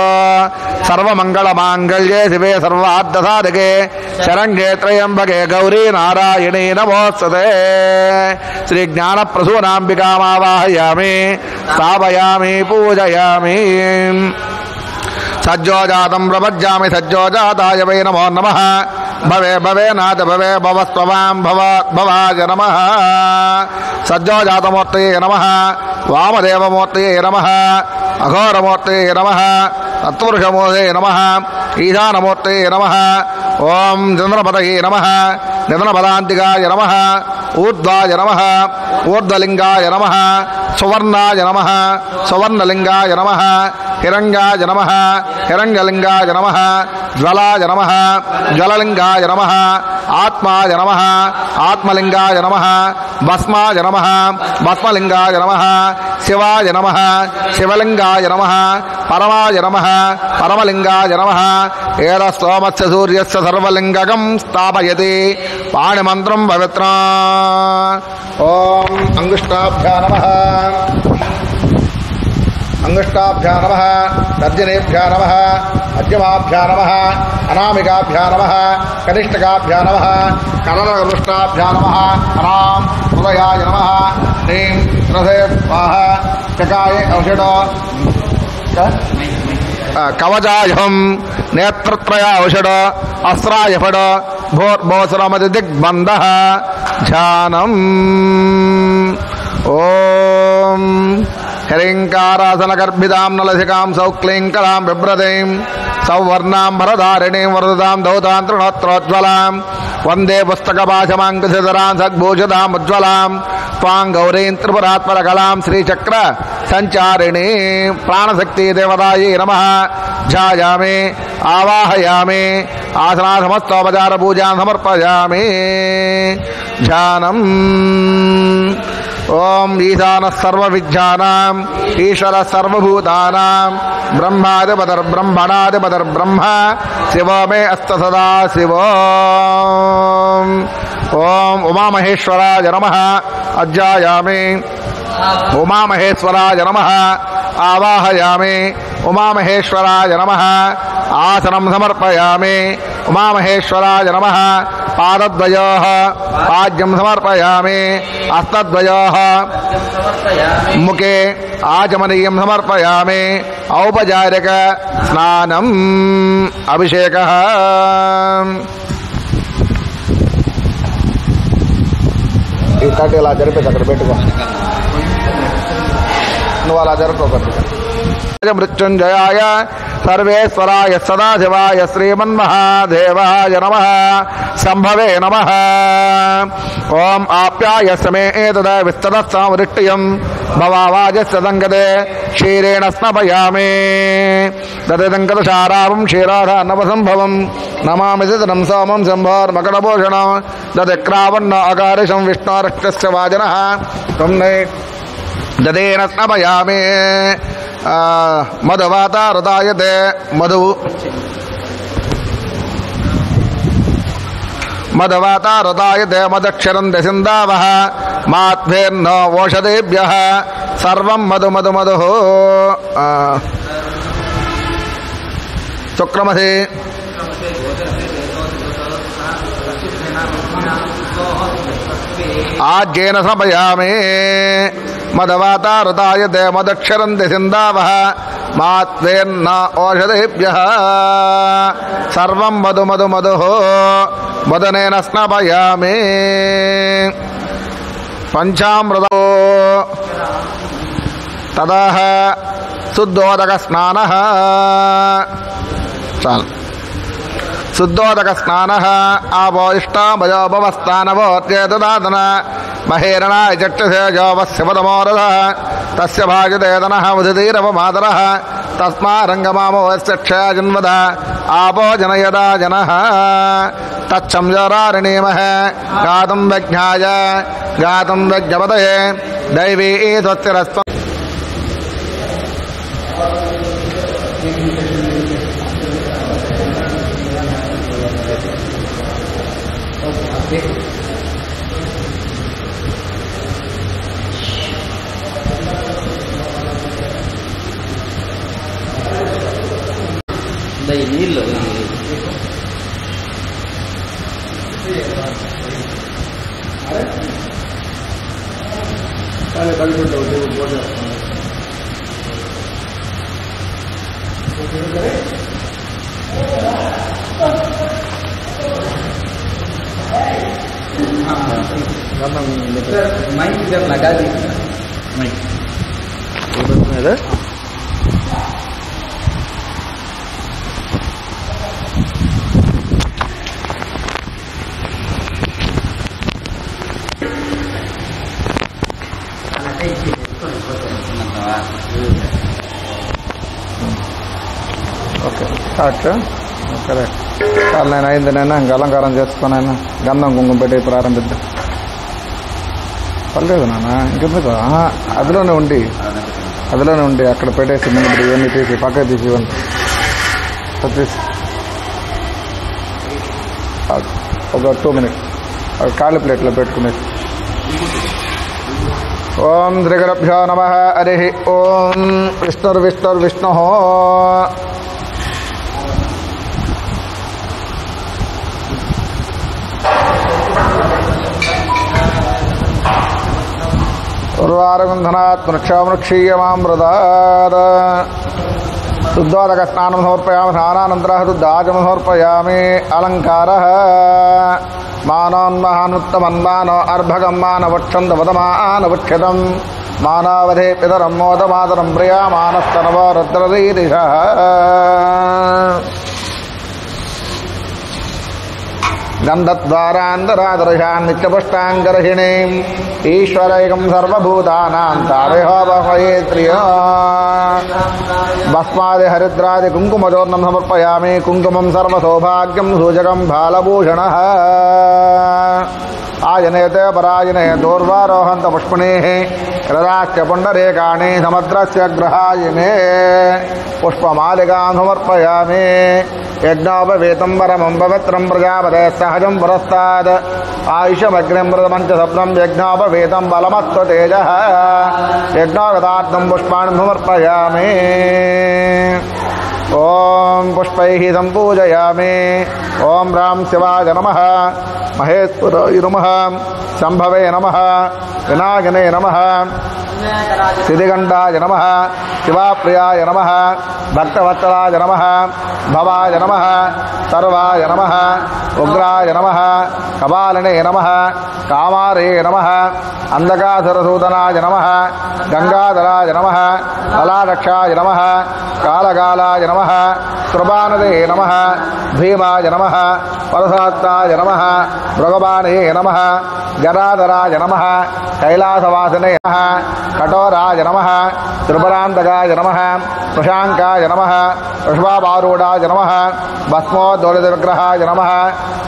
सर्वमङ्गलमाङ्गल्ये शिवे सर्वार्थसाधके शरण्ये त्र्यम्बके गौरी नारायणी नमोस्तुते श्री ज्ञानप्रसूनाम्बिकामावाहयामि स्थापयामि पूजयामि सज्जोजातं प्रपज्यामि सज्जोजाताय वै नमो नमः భవే భవేనాథ భవే భవస్త్వవాం భవాయ నమః సజ్జోజాతమూర్తయే నమః వామదేవమూర్తయే నమః అఘోరమూర్తయే నమః తత్పురుషమూర్తయే నమః ఈశానమూర్తయే నమః ఓం చంద్రపదయే నమః నిధనపదాంతికాయ నమః ఊర్ధ్వాయ నమః ఊర్ధ్వలింగాయ నమః సువర్ణాయ నమః సువర్ణలింగాయ నమః హిరంగాయ నమః హిరంగలింగాయ నమః జ్వలాయ నమః జ్వలలింగాయ నమః ఆత్మాయ నమః ఆత్మలింగాయ నమః భస్మాయ నమః భస్మలింగాయ నమః శివాయ నమః శివలింగాయ నమః పరమాయ నమః పరమలింగాయ నమః ఏర స్తోమస్య సూర్యస్య సర్వలింగకం స్థాపయతి పాణిమంత్రం పవిత్ర ఓం అంగుష్టాభ్యా నమః అంగుష్టాభ్యా నమః తర్జనేభ్యా నమః మధ్యమాభ్యా నమః అనామికాభ్యా నమః కనిష్ఠకాభ్యా నమః కరలగృష్టాభ్యా నమః అనాం హృదయాయ నమః హ్రీం రథే స్వాహ చకాయ ఔషధ కవచాయం నేత్రత్రయ ఔషధ అస్త్రాయ ఫడ భోర్భోసరమతి దిగ్బంధ ధ్యానం ఓం హ్రీంకారాసనగర్భితాం నలసికాం సౌక్లీంకరాం బిభ్రతీం సౌవర్ణాం భరధారిణీం వరదాం దౌతాం తృణోత్రోజ్వలాం వందే పుస్తకపాశమాంకుశధరాం సద్భూషితాముజ్వలాం త్వాం గౌరీం త్రిపురాత్మరకలాం శ్రీచక్ర సంచారిణీ ప్రాణశక్తి దేవతాయై నమః ధ్యాయామి ఆవాహయామి ఆసనా సమస్తోపచార పూజాం సమర్పయామి ధ్యానం ఓం ఈశాన సర్వవిద్యానాం ఈశ్వర సర్వభూతానాం బ్రహ్మాధిపతిర్బ్రహ్మణాధిపతిర్బ్రహ్మ శివో మే అస్త సదా శివో ఓం ఉమామహేశ్వరాయ నమః అధ్యాయామి ఉమామహేశ్వరాయ నమః ఆవాహయామి ఉమామహేశ్వరాయ నమః ఆసనం సమర్పయామి ఉమామహేశ్వరాయ నమః పాదద్వయోః పాద్యం సమర్పయామి హస్తద్వయోః ముఖే ఆచమనీయం సమర్పయామి ఔపచారిక స్నానం అభిషేకః ఈ కట్టి ఇలా జరిపేసి అక్కడ పెట్టుకో నువ్వు అలా జరుపుకోకూడదు మృత్యుంజయాయ సర్వేశ్వరాయ సదాశివాయ శ్రీమన్మహాదేవాయ నమః శంభవే నమః ఓం ఆప్యాయ సమే ఏతద విస్తరస్సామృష్టియం భవావాజస్య సంగతే క్షీరేణ స్నపయామి దదంకతశారావం క్షీరాధాన్నవసంభవం నమామి సిదనం సోమం శంభోర్మకటభూషణం దదిక్రావన్న అకారిషం విష్ణోరక్షస్య వాజనః తుమ్నే దదేన స్నపయామి మధువాతారుదాయతే మధువాతారుదాయతే మదక్షరంతి సింధావః మాత్వేర్నో ఓషధేభ్యః సర్వం మధు మధు మధు శుక్రమసి ఆజ్యేన సమయామి మధవాతారుదాయతే మదక్షరంతి సింధావః మాత్వేర్న ఓషధేభ్యః సర్వం మధు మధు మధు మదనేన స్నపయామి పంచామృతో తదః శుద్ధోదక స్నానః చాలు శుద్ధోదక స్నానః ఆపోయిష్టాభయోపవస్థానవోత్యేతదాదన మహేరణాయ చక్షుషేజోవస్యపదమోరథः తస్య భాగ్యదేదనః ఉదితీరవమాతరः తస్మారంగమామోయస్య క్షయజన్మద ఆపో జనయదా జనః తచ్చంజరారణీమః గాతుం విజ్ఞాయ గాతుం విజ్ఞపతయే దైవీ స్వస్తిరస్వ నీళ్ళు Thank you. माइक इधर लगा दीजिए माइक इधर ఓకే స్టార్ట్ కరెక్ట్ చాలు నేను అయిందినైనా ఇంకా అలంకారం చేసుకునైనా గంధం కుంకుమ పెట్టి ప్రారంభిద్దాం పర్లేదు నాన్న ఇంకెందుకు అదిలోనే ఉండి అక్కడ పెట్టేసి ముందు ఇవన్నీ తీసి పక్కకి తీసి ఇవ్వండి తీసి ఒక 2 minutes ఖాళీ ప్లేట్లో పెట్టుకునేసి ఓం శ్రీగురుభ్యో నమః హరి ఓం విష్ణు ఉర్వారగుంధనాత్ వృక్షామృక్షీయమామృతాత్ శుద్ధోదక స్నానం సమర్పయామి స్నానానంతరః శుద్ధాచమం సమర్పయామి అలంకారः మానోన్మహానుత్తమన్మానో అర్భగం మానవక్షందవదమానవక్షతం మానవధే పితరం మోదమాతరం ప్రియామానస్తనవో రుద్రరీరిషः గంధద్వారాంతరాదర్శాన్ నిత్యపుష్టాంగర్హిణీం ఈశ్వరైకం సర్వభూతానాం తాదేహోపహయేత్రియో భస్మాది హరిద్రాది కుంకుమచూర్ణం సమర్పయామి కుంకుమం సర్వసౌభాగ్యం సూచకం బాలభూషణః ఆజనేతే పరాజనే దూర్వారోహంత పుష్పణీః రథాశ్చ పుండరీకాణి సముద్రస్య గ్రహాయనే పుష్పమాలికాం సమర్పయామి యజ్ఞోపవీతం పరమం పవిత్రం ప్రజాపతే సహజం పురస్తాద్ ఆయుషమగ్నిం మృతమంచసప్నం యజ్ఞోపవీతం బలమస్వ తేజః యజ్ఞోగతార్థం పుష్పాణి సమర్పయామి ఓం పుష్పైః సంపూజయామి ఓం రాం శివాయ నమః మహేశ్వరాయ నమః శంభవే నమః వినాయకనే నమః సిద్ధిగండాయ నమః శివాప్రియాయ నమః భక్తవత్సలాయ నమః భవాయ నమః సర్వాయ నమః ఉగ్రాయ నమః కపాలినే నమః కామారే నమః అంధకాసురసూదనాయ నమః గంగాధరాయ నమః కళారక్షాయ నమః కాళకాలాయ నమః కృపానదే నమః భీమాయ నమః పరసాత్తాయ నమః భృగబాణే నమః జరాధరాయ నమః కైలాసవాసనే నమః కఠోరాయ నమః త్రిపురాంతకాయ నమః ప్రశాంకాయ నమః వృషభారూఢాయ నమః భస్మోద్దోళిత విగ్రహాయ నమః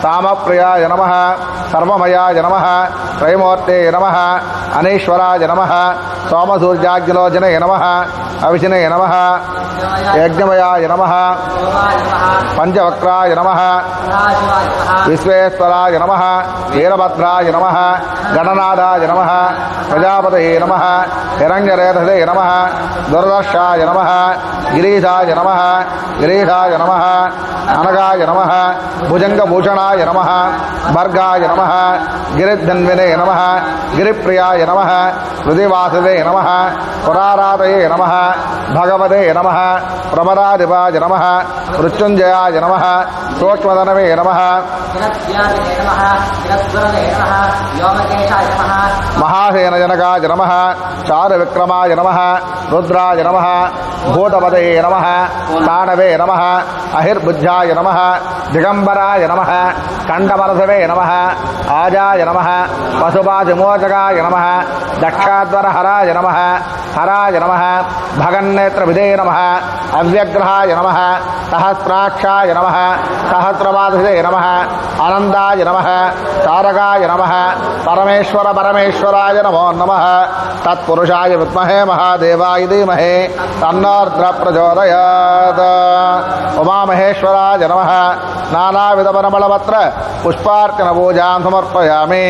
సామప్రియాయ నమః సర్వమయాయ నమః త్రైమూర్తే నమః అనీశ్వరాయ నమః సోమసూర్యాగ్నిలోచనే నమః అవిశినే నమః యజ్ఞమయాయ నమః పంచవక్రాయ నమః విశ్వేశ్వరాయ నమః వీరభద్రాయ నమః గణనాథాయ నమః ప్రజాపతయే నమః హిరణ్యరేధసే నమః దుర్దర్శాయ నమః గిరీశాయ నమః గిరీశాయ నమః అనగాయ నమః భుజంగభూషణాయ నమః భర్గాయ నమః గిరిధన్వినే నమః గిరిప్రియాయ నమః హృదివాసుదే నమః పురారాధయే నమః భగవతే నమః ప్రమరాధిపాయ నమః మృత్యుంజయాయ నమః సూక్ష్మధనవే నమః మహాసేనజనకాయ నమః చారువిక్రమాయ నమః రుద్రాయ నమః భూతపదే నమః తానవే నమః అహిర్బుద్ధ్యాయ నమః దిగంబరాయ నమః కంఠమరసవే నమః ఆజాయ నమః పశుపాశమోచకాయ నమః దక్షాధ్వరహరాయ నమః హరాయ నమః భగన్నేత్రవిదే నమః అవ్యగ్రహాయ నమః సహస్రాక్షాయ నమః సహస్రవాధసే నమః ఆనందాయ నమః తారకాయ నమః పరమేశ్వరాయ నమో నమః తత్పురుషాయ విద్మహే మహాదేవాయ ధీమహి తన్నోర్ద్ర ప్రచోదయాత్ ఉమామహేశ్వరాయ నమః నానావిధపరమళపత్ర పుష్పార్చన పూజాం సమర్పయామి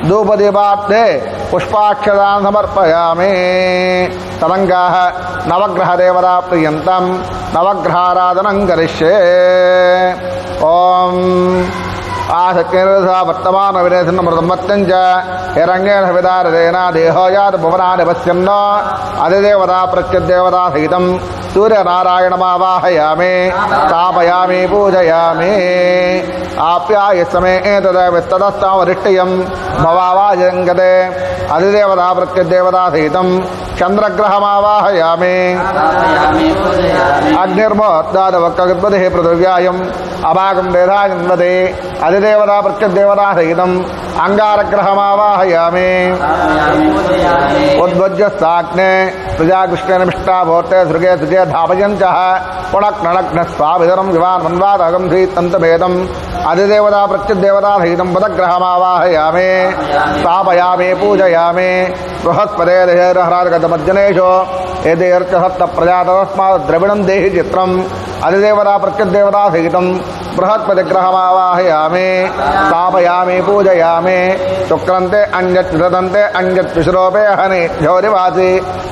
ధూపదీపార్థే పుష్పాక్షతాం సమర్పయామి తదంగాః నవగ్రహదేవతా ప్రియంతం నవగ్రహారాధనం కరిష్యే ఓం ఆసక్తిర్సా వర్తమాన వినేశమృతమత్యం చ హిరణ్యేన విదారదేన దేహోయాత్ భువనాని పశ్యన్నో అధిదేవతా ప్రత్యదేవతా సహితం सूर्यनारायणमावाहयामि स्थापयामि पूजयामि आप्यायसमे एतद्विस्तदस्तावरिष्टियं भवावाजङ्गते अधिदेवता प्रत्यदेवतासहितं चन्द्रग्रहमावाहयामि अग्निर्मोद्दादवक्कगद्वदेः पृथिव्यायम् अभागं वेधाजन्वते अधिदेवता प्रत्यदेवतासहितम् अंगारग्रहमावाहयामि उद्वज्यस्ताग्ने प्रजाकृष्णनिष्ठाभूते सृगे सुजे धापयन्तः पुणक्नक्न स्वाभिधरं विवान् मन्वादगं श्रीतन्तभेदम् अधिदेवता प्रत्यदेवतासहितं पदग्रहमावाहयामि स्थापयामि पूजयामि बृहस्पते देहरहराजगतमज्जनेषु यदि अर्चसप्तप्रजातस्मात् द्रविणं देहि चित्रम् अधिदेवता प्रत्यदेवतासहितं बृहस्पतिग्रहमावाहयामि स्थापयामि पूजयामि शुक्रन्ते अन्यच्युतन्ते अन्यच्युश्रोपे हनि झौरिवासि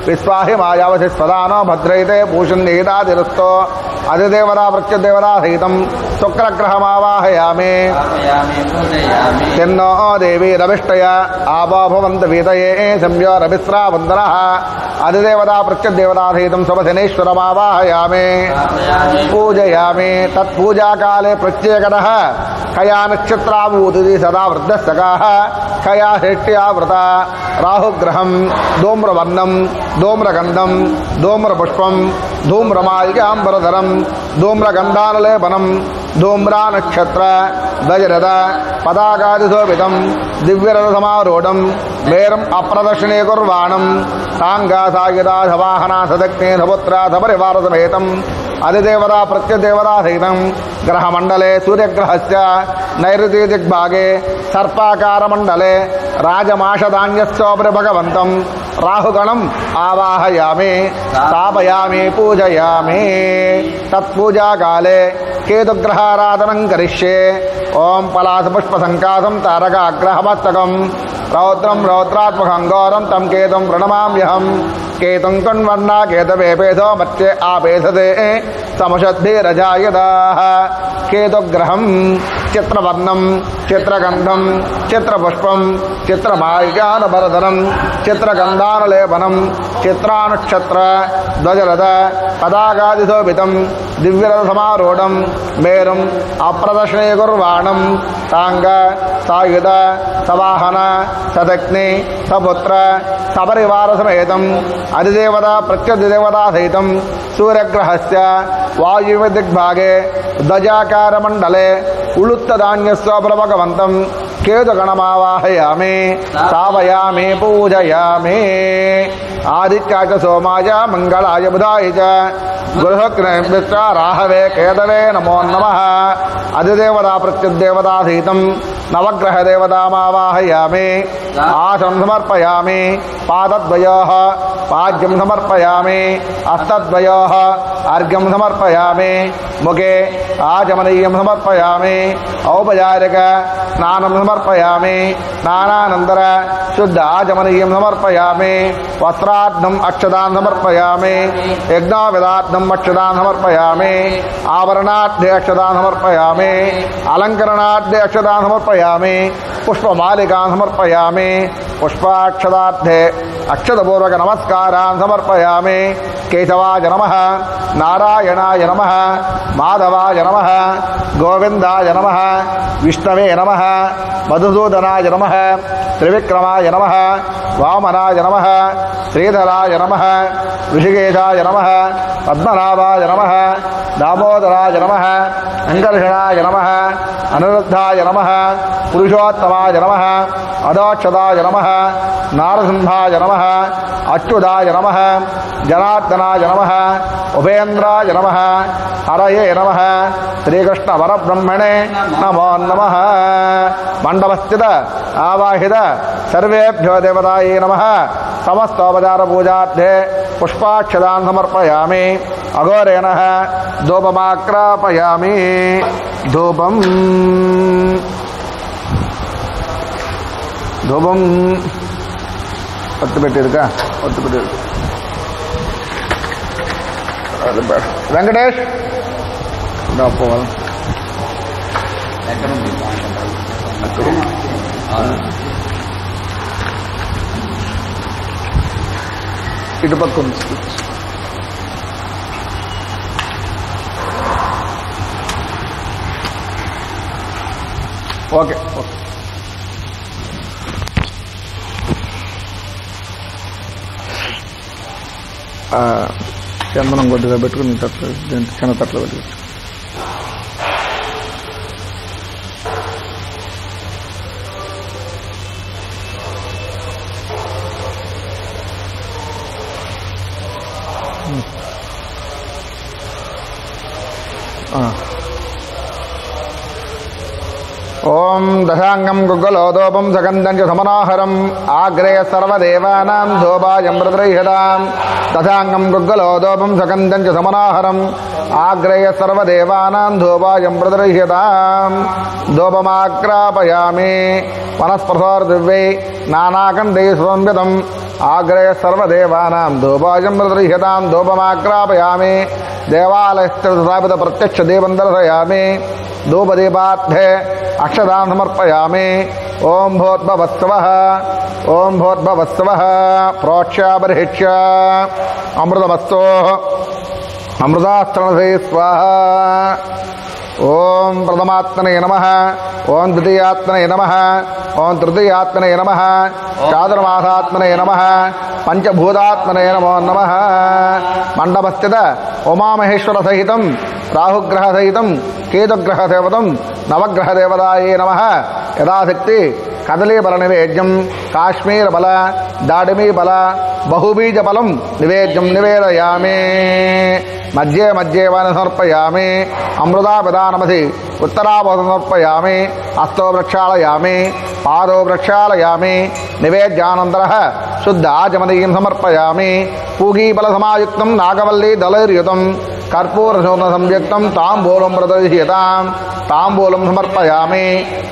विश्वाहि मायावसि स्वदानो भद्रैते भूषन्निहितादिरुस्तो अधिदेवता प्रत्यदेवतासहितं शुक्रग्रहमावाहयामि तिन्नो देवी रविष्टय आबो भवन्तु वीतये संयो रविस्रावन्दनः अधिदेवता प्रत्यदेवतासहितं शुभशनेश्वरमावाहयामि पूजयामि तत्पूजाकाले प्रत्येकतः कया नक्षत्रावूति सदा वृद्धस्तकाः कया हेष्ट्या व्रता राहुग्रहं धूम्रवर्णं धूम्रगन्धं धूम्रपुष्पं धूम्रमाल्याम्बरधरं धूम्रगन्धानलेपनं धूम्रानक्षत्र ध्वजरथ पताकादिशोभितं दिव्यरथसमारूढं मेरम् अप्रदक्षिणे कुर्वाणं साङ्गासायुधाधवाहना सदग्ने सपुत्रा सपरिवारसमेतम् अधिदेवता प्रत्यदेवतासहितं ग्रहमण्डले सूर्यग्रहस्य नैऋति दिग्भागे सर्पाकारमण्डले राजमाषधान्यस्योपरि भगवन्तं राहुगणम् आवाहयामि स्थापयामि पूजयामि तत्पूजाकाले केतुग्रहाराधनं करिष्ये ओं पलासपुष्पसङ्कासं तारकाग्रहमस्तकं रौद्रं रौद्रात्मकं घोरं तं केतुं प्रणमाम्यहं केतुं कण्वर्णा केतवेपेधो मत्ये आपेधते समषद्भिरजायदाः केतुग्रहं चित्रवर्णं चित्रगन्धं चित्रपुष्पं चित्रमाल्यानभरधरं चित्रगन्धानलेपनं चित्रानक्षत्र ध्वजरथ पताकादिशोभितं दिव्यरथसमारूढं मेरुम् अप्रदक्षिणे कुर्वाणं ताङ्ग सायुध सवाहन सदग्नि सपुत्र सपरिवारसमेतम् अधिदेवता प्रत्यधिदेवतासहितं सूर्यग्रहस्य वायुव्यदिग्भागे ध्वजाकारमण्डले उळुत्तधान्यस्योपरि केतुगणमावाहयामि स्थापयामि पूजयामि आदित्याय च सोमाय मङ्गलाय बुधाय च गुरुशुक्रेभ्यश्च राहवे केतवे नमो नमः अधिदेवता प्रत्यदेवतासहितं नवग्रहदेवतामावाहयामि आसनं समर्पयामि पादद्वयोः पाद्यं समर्पयामि हस्तद्वयोः अर्घ्यं समर्पयामि मुखे आचमनीयं समर्पयामि औपचारिक स्नानं समर्पयामि स्नानानन्तर शुद्ध आचमनीयं समर्पयामि वस्त्रार्थम् अक्षतान् समर्पयामि यज्ञोपवीतार्थम् अक्षतान् समर्पयामि आवरणार्थे अक्षतान् समर्पयामि अलङ्करणार्थे अक्षतान् समर्पयामि पुष्पमालिकान् समर्पयामि पुष्पाक्षतार्थे अक्षतपूर्वक नमस्कारान् समर्पयामि केशवाय नमः नारायणाय नमः माधवाय नमः गोविन्दाय नमः विष्णवे नमः मधुसूदनाय नमः त्रिविक्रमाय नमः वामनाय नमः श्रीधराय नमः ऋषिकेशाय नमः पद्मनाभाय नमः दामोदराय नमः अङ्कर्षणाय नमः अनिरुद्धाय नमः पुरुषोत्तमाय नमः अदोक्षदाय नमः नारसिंहाय नमः अच्युताय नमः जनार्दनाय नमः उपेन्द्राय नमः हरये नमः श्रीकृष्णपरब्रह्मणे नमो नमः मण्डपस्थित आवाहित सर्वेभ्यो देवतायै नमः समस्तोपचारपूजार्थे पुष्पाक्षतान् समर्पयामि अघोरेण धूपमाक्रापयामि धूपं ఒత్తు పెట్టిరుగా ఒత్తు పెట్టిరు వెంకటేష్ పోవాలి ఇటుపక్క ఉంది ఓకే ఓకే. చందనం కొద్దిగా పెట్టుకుని తట్లు చిన్న తట్లో పెట్టుకోవచ్చు. ఓం దశాంగం గుగ్గలోదోపం సగంధం చ సమనాహరం ఆగ్రే సర్వదేవానాం ధోబాయం ప్రదృహ్యతాం. దశాంగం గుగ్గలోదోపం సగంధం చ సమనాహరం ఆగ్రే సర్వదేవానాం ధోబాయం ప్రదృహ్యతాం. ధూపమాగ్రాపయామి వనస్పృశోర్దివ్యై నానాకంఠై సంవితం ఆగ్రే సర్వదేవానాం ధూపాయం ప్రదృహ్యతాం. ధూపమాగ్రాపయామి దేవాలయస్థ స్థాపిత ప్రత్యక్ష దీపం దర్శయామి. ధూపదీపార్థే అక్షదాం సమర్పయామి. ఓం భూర్భవస్వః ఓం భూర్భవస్వః ప్రోక్ష్య బర్హిష్య అమృతమస్తు అమృతాస్తరణసే స్వాహా. ఓం ప్రథమాత్మనే నమః ఓం ద్వితీయాత్మనే నమః ఓం తృతీయాత్మనే నమః చాతుర్మాసాత్మనే నమః పంచభూతాత్మనే నమో నమః. మండపస్థిత ఉమామహేశ్వర సహితం రాహుగ్రహ సహితం కేతుగ్రహ దేవతం నవగ్రహ దేవతాయే నమః. యథాశక్తి కదలీబల నివేద్యం కాశ్మీర బల దాడిమీ బల బహుబీజ బలం నివేద్యం నివేదయామి. మధ్యే మధ్యే వాని సమర్పయామి. అమృతాపిదానమసి ఉత్తరాభోతం సమర్పయామి. హస్తో ప్రక్షాళయామి పాదో ప్రక్షాళయామి. నివేద్యానంతర శుద్ధ ఆచమనీయం సమర్పయామి. పూగీబల సమాయుక్తం నాగవల్లీ దళైర్యుతం కర్పూరశోన సంయుక్తం తాంబూలం ప్రదర్శయతాం. తాంబూలం సమర్పయామి.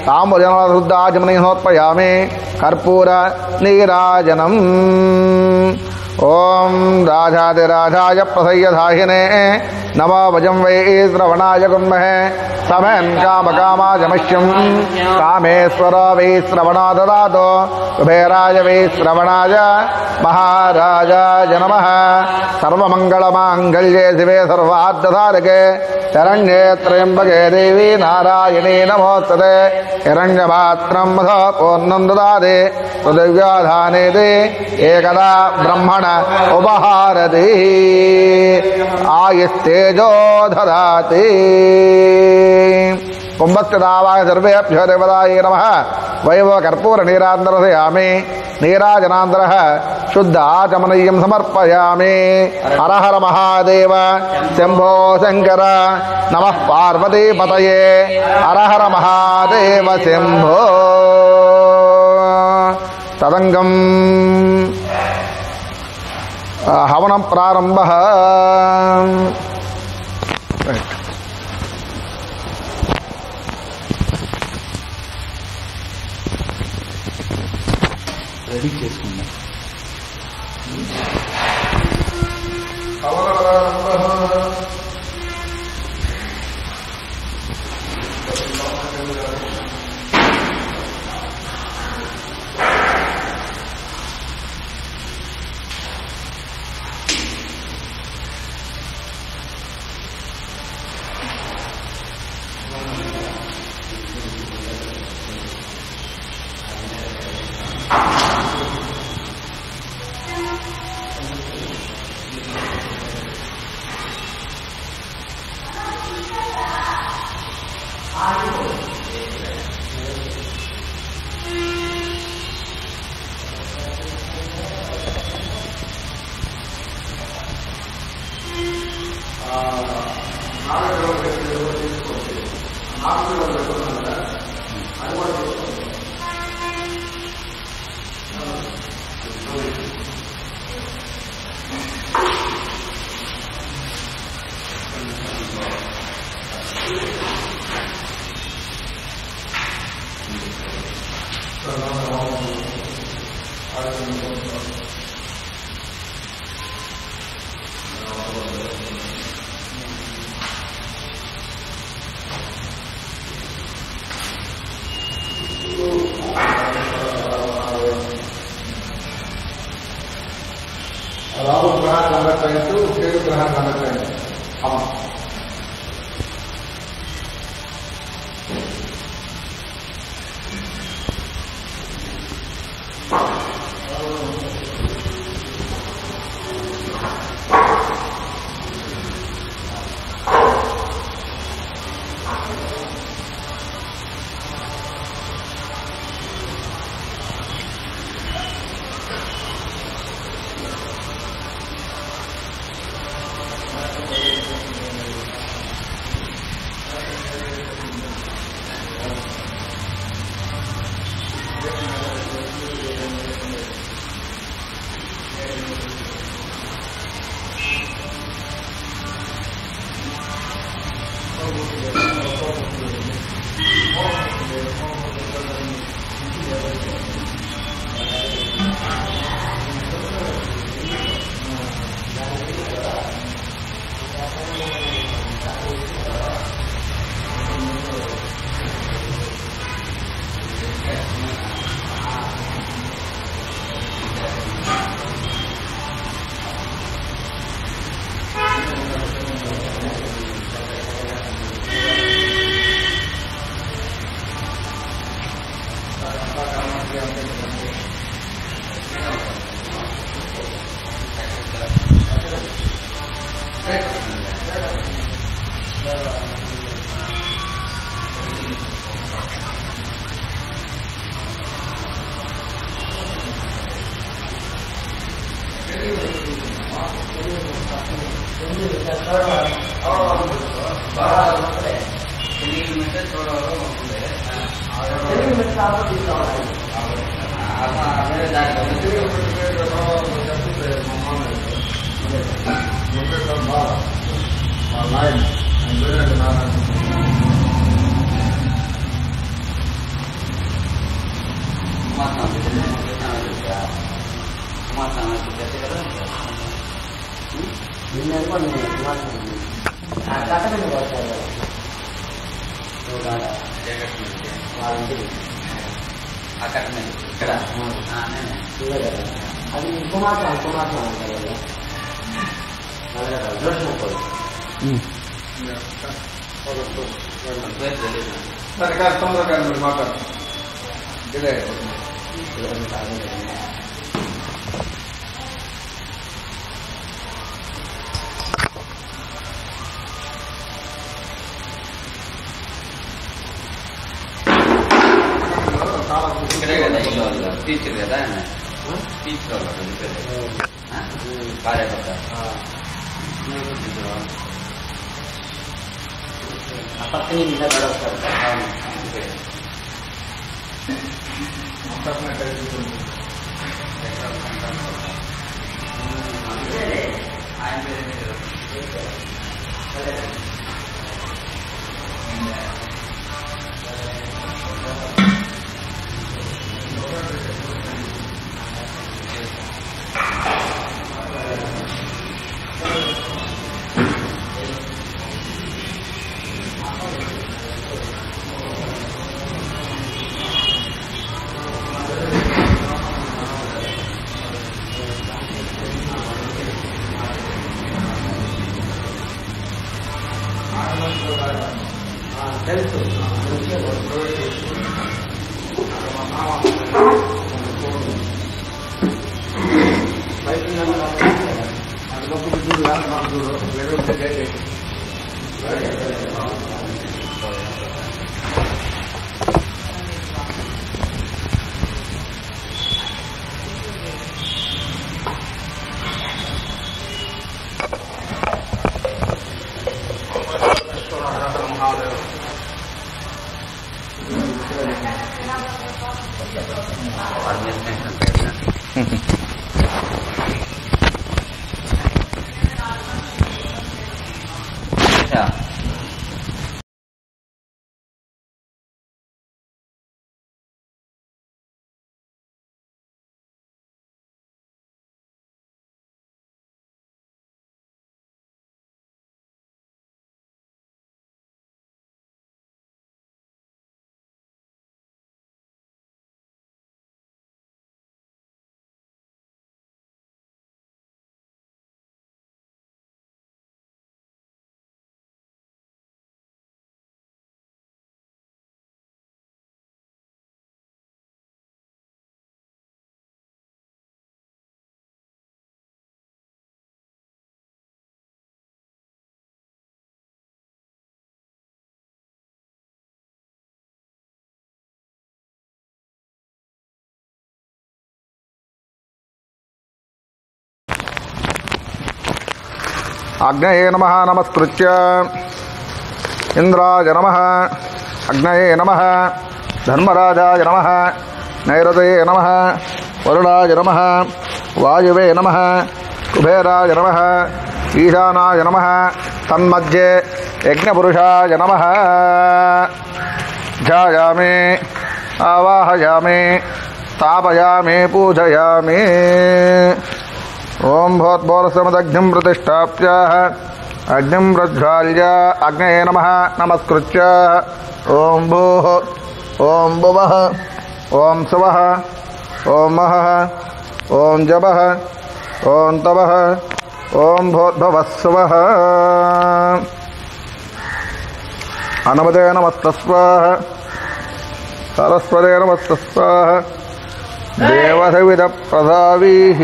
తాంబూలం శుద్ధ ఆచమనీయం సమర్పయామి. కర్పూర నీరాజనం. ఓం రాజాదిరాజాయ ప్రసయ్యధాహినే నమో వజం వై శ్రవణాయ గుర్మహే. సమేన్ కామకామాజమశ్యం కామేశ్వర వై శ్రవణో దదాతు. కుబేరాయ వై శ్రవణాయ మహారాజాయ నమః. సర్వమంగళమాంగళ్యే శివే సర్వార్థసాధకే శరణ్యే త్రయంబకే దేవి నారాయణీ నమోస్తుతే. హిరణ్యపాత్రం మధో పూర్ణం దదాతి పృథివ్యాధానేతి ఏకదా బ్రహ్మణ ఉపహారతి ఆయుస్తేజో దదాతి. కుంభస్థితావాయ సర్వేభ్యో దేవతాయే నమః. వైభవ కర్పూర నీరాంతరసయామి. నీరాజనాంతర శుద్ధ ఆచమనీయం సమర్పయామి. హర హర మహాదేవ శంభో శంకర నమః పార్వతీపతయే. హర హర మహాదేవ శంభో. తదంగం హవనం ప్రారంభ. రెడీ చేసుకుందాం. రాహు గ్రహ కండక్టెంట్ కేతు గ్రహ కండక్టెంట్ అవును. ఇక్కడే కదా ఇల్లు టీచర్ కదా టీచర్ భార్య భర్త పక్కనే మీద గడవస్తారు. ఆయన పేరు అగ్నయే నమః నమస్కృత్య ఇంద్రాయ నమః అగ్నయే నమః ధర్మరాజాయ నమః నైరుతయే నమః వరుణాయ నమః వాయువే నమః కుబేరాయ నమః ఈశానాయ నమః తన్మధ్యే యజ్ఞపురుషాయ నమః. ధ్యాయామి ఆవాహయామి స్థాపయామి పూజయామి. ఓం భూద్భోరసమదగ్నిం ప్రతిష్టాప్య అగ్నిం ప్రజ్వాల్య అగ్నయే నమః నమస్కృత్య ఓం భూః ఓం భువః ఓం సువః ఓం మహః ఓం జవః ఓం తవః ఓం భూద్భువః సువః. అనమదే నమస్తస్వాహ సరస్వతే నమస్తస్వాహ దేవసవిద ప్రసావీః.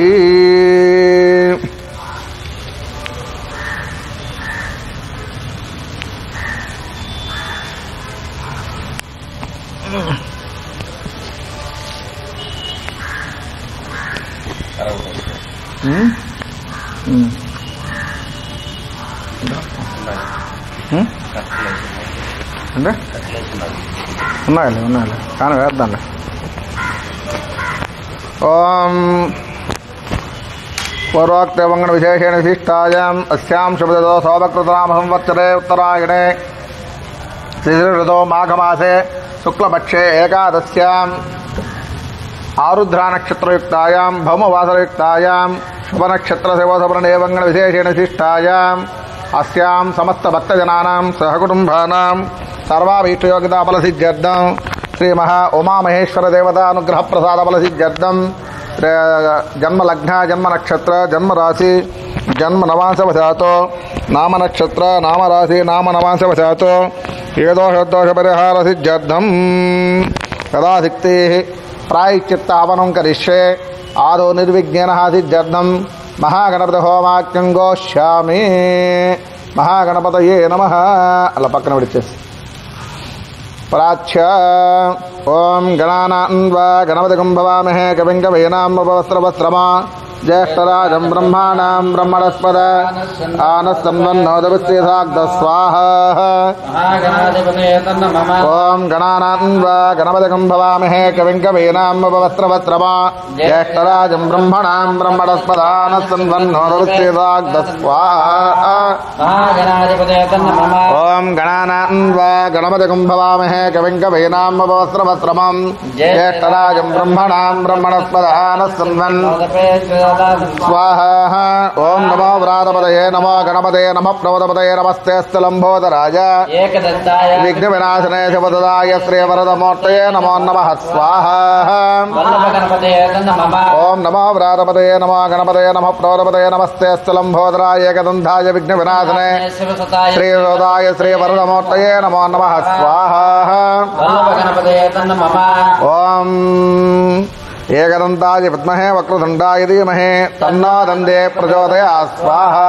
అంటే ఉన్నాయిలే కానీ వేద్దాంలే. ఓం పూర్వోక్త మంగళ విశేషేణ విశిష్టాయాం అస్యాం శుభదో శోభకృతనామ సంవత్సరే ఉత్తరాయణే శిశిరఋతో మాఘమాసే శుక్లపక్షే ఏకాదశ్యాం ఆరుద్రానక్షత్రయుక్తాయాం భౌమవాసరయుక్తాయాం శుభనక్షత్రశివసవర్ణే మంగళ విశేషేణ విశిష్టాయాం అస్యాం సమస్త భక్తజనానాం సహకుటుంబానాం సర్వాభీష్టయోగితాఫలసిద్ధ్యర్థం శ్రీ మహా ఉమామహేశ్వర దేవతానుగ్రహ ప్రసాదఫలసిద్ధ్యర్థం జన్మలగ్న జన్మనక్షత్ర జన్మరాశి జన్మనవాంశవశాతో నామనక్షత్ర నామరాశి నామనవాంశవశాతో ఏ దోషోద్దోషపరిహారసిద్ధ్యర్థం యథాశక్తి ప్రాయశ్చిత్తావనం కరిష్యే ఆదో నిర్విఘ్నేన సిద్ధ్యర్థం మహాగణపతి హోమాఖ్యం గోష్యామి. మహాగణపతయే నమః. అలా పక్కన విడిచేసి ప్రాచ్య ఓం గణానాన్వా గణపతిగం భవామహే కవిం కవీనాముపవస్త్రవస్త్రమా జ్యేష్ఠరాజం బ్రహ్మాణాం బ్రహ్మణస్పద ఆనస్సన్వన్నోదవిశ్రీసాగ్ధ స్వాహా. ఓం గణానాన్వా గణపతిగం భవామహే కవిం కవీనాముపవస్త్రవస్త్రమా జ్యేష్ఠరాజం బ్రహ్మణాం బ్రహ్మణస్పద ఆనస్సన్వన్నోదవిశ్రీసాగ్ధ స్వాహా. ఓం గణానాన్వా గణపతిగం భవామహే కవిం కవీనాముపవస్త్రవస్త్రమం జ్యేష్ఠరాజం బ్రహ్మణాం బ్రహ్మణస్పద ఆనస్సన్వన్ స్వాహా. ఓం నమో వ్రాతపదయే నమో గణపతే నమః ప్రమదపదయే నమస్తే స్థలంబోధరాజ విఘ్న వినాశనే శివదాయ శ్రీవరదమూర్తయే నమో నమః స్వాహా. ఓం నమో వ్రాతపదయే నమో గణపతే నమః ప్రమదపదయే నమస్తే స్థలంబోధరాయ ఏకదంధాయ విఘ్న వినాశనే శ్రీవదాయ శ్రీవరదమూర్తయే నమో నమః స్వాహా. ఓం ఏకదంతాయ విద్మహే వక్రతుండాయ ధీమహి తన్నో దందే ప్రచోదయాత్ స్వాహా.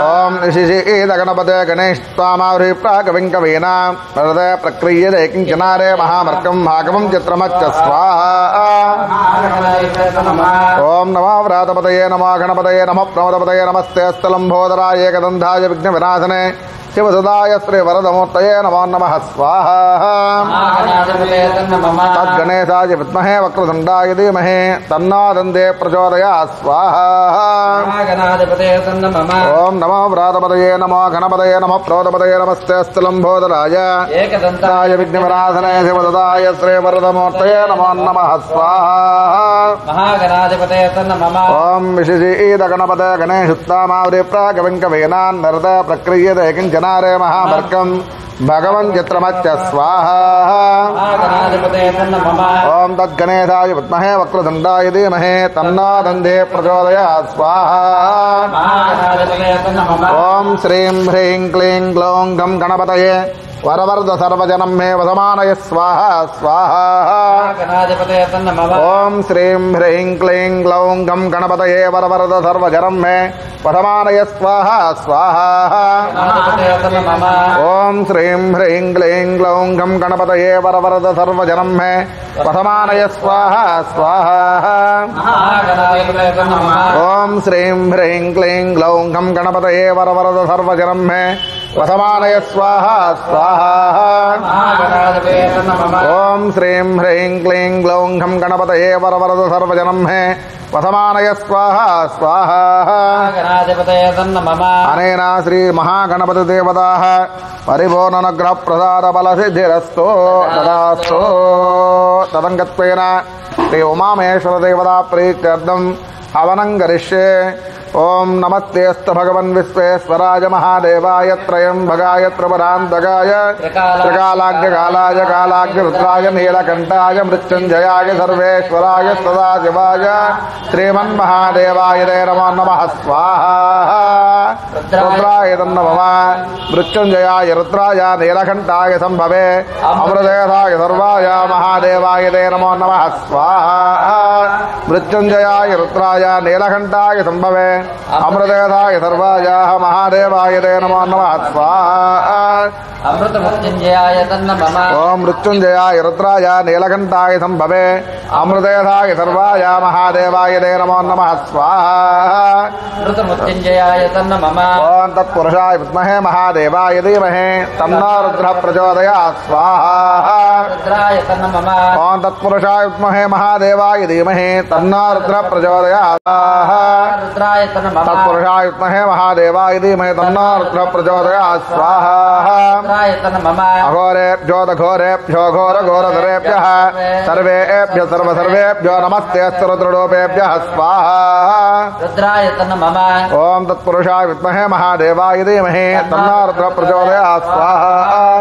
ఓం నిశిషీద గణపతే గణేష్త్వామావృహి ప్రాకవిం కవీనాం వరదే ప్రక్రియతే కించనారే మహామర్కం భాగవం చిత్రమచ్చ స్వాహా. ఓం నమో వ్రాతపతయే నమో గణపతయే నమః ప్రమదపతయే నమస్తే స్థలంబోధరాయ ఏకదంధాయ విఘ్న వినాశనే శివసదాయ శ్రీవరదమూర్తయే నమో నమః స్వాహా. తద్గణేశాయ విద్మహే వక్రతుండాయ ధీమహి తన్నో దందే ప్రచోదయాత్ స్వాహా. ఓం నమో వ్రాతపతయే నమో గణపతయే నమః ప్రమదపతయే నమస్తే స్థలంబోధరాయ ఏకదంతాయ విఘ్న వినాశనే శివసదాయ శ్రీవరదమూర్తయే నమో నమః స్వాహా. ఓం విశిషీద గణపతే గణేశుత్తామావృహి ప్రాకవిం కవీనాం వరదే ప్రక్రియతే కించనారే మహామర్కం భగవన్ చిత్రమచ్చ స్వాహా. ఓం తద్గణేశాయ విద్మహే వక్రతుండాయ ధీమహి తన్నో దందే ప్రచోదయాత్ స్వాహా. ఓం శ్రీం హ్రీం క్లీం గ్లౌం గం గణపతయే వరవరద సర్వజనం మే వసమానయ స్వాహా స్వాహా. ఓం శ్రీం హ్రీం క్లీం గ్లౌం గం గణపతయే వరవరద సర్వజనం మే వసమానయ స్వాహా స్వాహా. ఓం శ్రీం హ్రీం క్లీం గ్లౌం గం గణపతయే వరవరద సర్వజనం మే వసమానయ స్వాహా స్వాహా. ఓం శ్రీం హ్రీం క్లీం గ్లౌం గం గణపతయే వరవరద సర్వజనం మే వసమానయ స్వాహ స్వాహ. ఓం శ్రీం హ్రీం క్లీం గ్లౌం ఘం గణపతయే వరవరద సర్వజనం హే వసమానయ స్వాహ స్వాహ. అనేన శ్రీ మహాగణపతి దేవతాః పరిపూర్ణనుగ్రహ ప్రసాద బల సిద్ధిరస్తో తదాస్తు. తదంగత్వేన శ్రీ ఉమామహేశ్వర దేవతా ప్రీత్యర్థం హవనం కరిష్యే. ఓం నమస్తేస్తు భగవన్ విశ్వేశ్వరాయ మహాదేవాయ త్రయంబగాయ త్రిపురాంతకాయ త్రికాలాగ్నికాలాయ కాలాగ్నిరుద్రాయ నీలకంఠాయ మృత్యుంజయాయ సర్వేశ్వరాయ సదాశివాయ శ్రీమన్మహాదేవాయ నమో నమః స్వాహ. రుద్రాయ నమః. మృత్యుంజయాయ రుద్రాయ నీలకంఠాయ సంభవే అమృతేధాయ సర్వాయ మహాదేవాయ నమో నమః స్వాహ. మృత్యుంజయాయ రుద్రాయ నీలకంఠాయ సంభవే అమృతేధాయ సర్వాయ మహాదేవాయ నమో నమః స్వాహ. అమృత మృత్యుంజయాయ తన్నమః. ఓం మృత్యుంజయాయ రుద్రాయ నీలకంఠాయ సంభవే అమృతేధాయ సర్వాయ మహాదేవాయ నమో నమః స్వాహ. అమృత మృత్యుంజయాయ తన్నమః. ఓం తత్పురుషాయ విద్మహే మహాదేవాయ ధీమహి తన్నో రుద్రః ప్రచోదయాత్ స్వాహ. రుద్రాయ తన్నమః. ఓం తత్పురుషాయ విద్మహే మహాదేవాయ ధీమహి తన్నో రుద్రః ప్రచోదయాత్ స్వాహ. రుద్రాయ తన్నమః. తత్పురుషాయ విద్మహే మహాదేవాయ ధీమహి తన్నో రుద్రః ప్రచోదయాత్ స్వాహ. రుద్రాయ తన్నమః. అఘోరేభ్యో దఘోరేభ్యో ఘోరఘోరధరేభ్యః సర్వేభ్యః సర్వసర్వేభ్యో నమస్తేస్తు రుద్రరూపేభ్యః స్వాహ. రుద్రాయ తన్నమః. ఓం తత్పురుషాయ విద్మహే మహాదేవాయ ధీమహి తన్నో రుద్రః ప్రచోదయాత్ స్వాహ.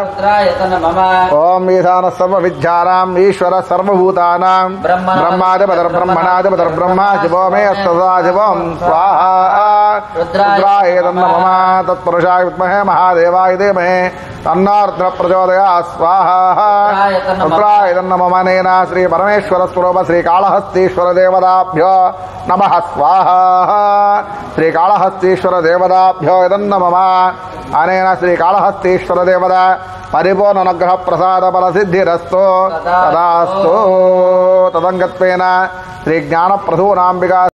రుద్రాయ తన్నమః. ఓం ఈశానः సర్వవిద్యానాం ఈశ్వరः సర్వభూతానాం బ్రహ్మాధిపతిర్బ్రహ్మణాధిపతిర్బ్రహ్మ శివో మే సదాశివం స్వాహ. రుద్రాయ నమః. తత్పురుషాయ విద్మహే మహాదేవాయ ధీమహి తన్నో రుద్రః ప్రచోదయాత్ స్వాహ. రుద్రాయ నమః. అనేన శ్రీ పరమేశ్వర స్వరూప శ్రీకాళహస్తీశ్వర దేవతాభ్యో నమః స్వాహ. శ్రీకాళహస్తీశ్వర దేవతాభ్యో నమః. అనేన శ్రీకాళహస్తీశ్వర దేవత పరిపూర్ణనుగ్రహ ప్రసాద బల సిద్ధిరస్తో తదాస్తు. తదంగత్వేన శ్రీ జ్ఞానప్రసూనాంబికా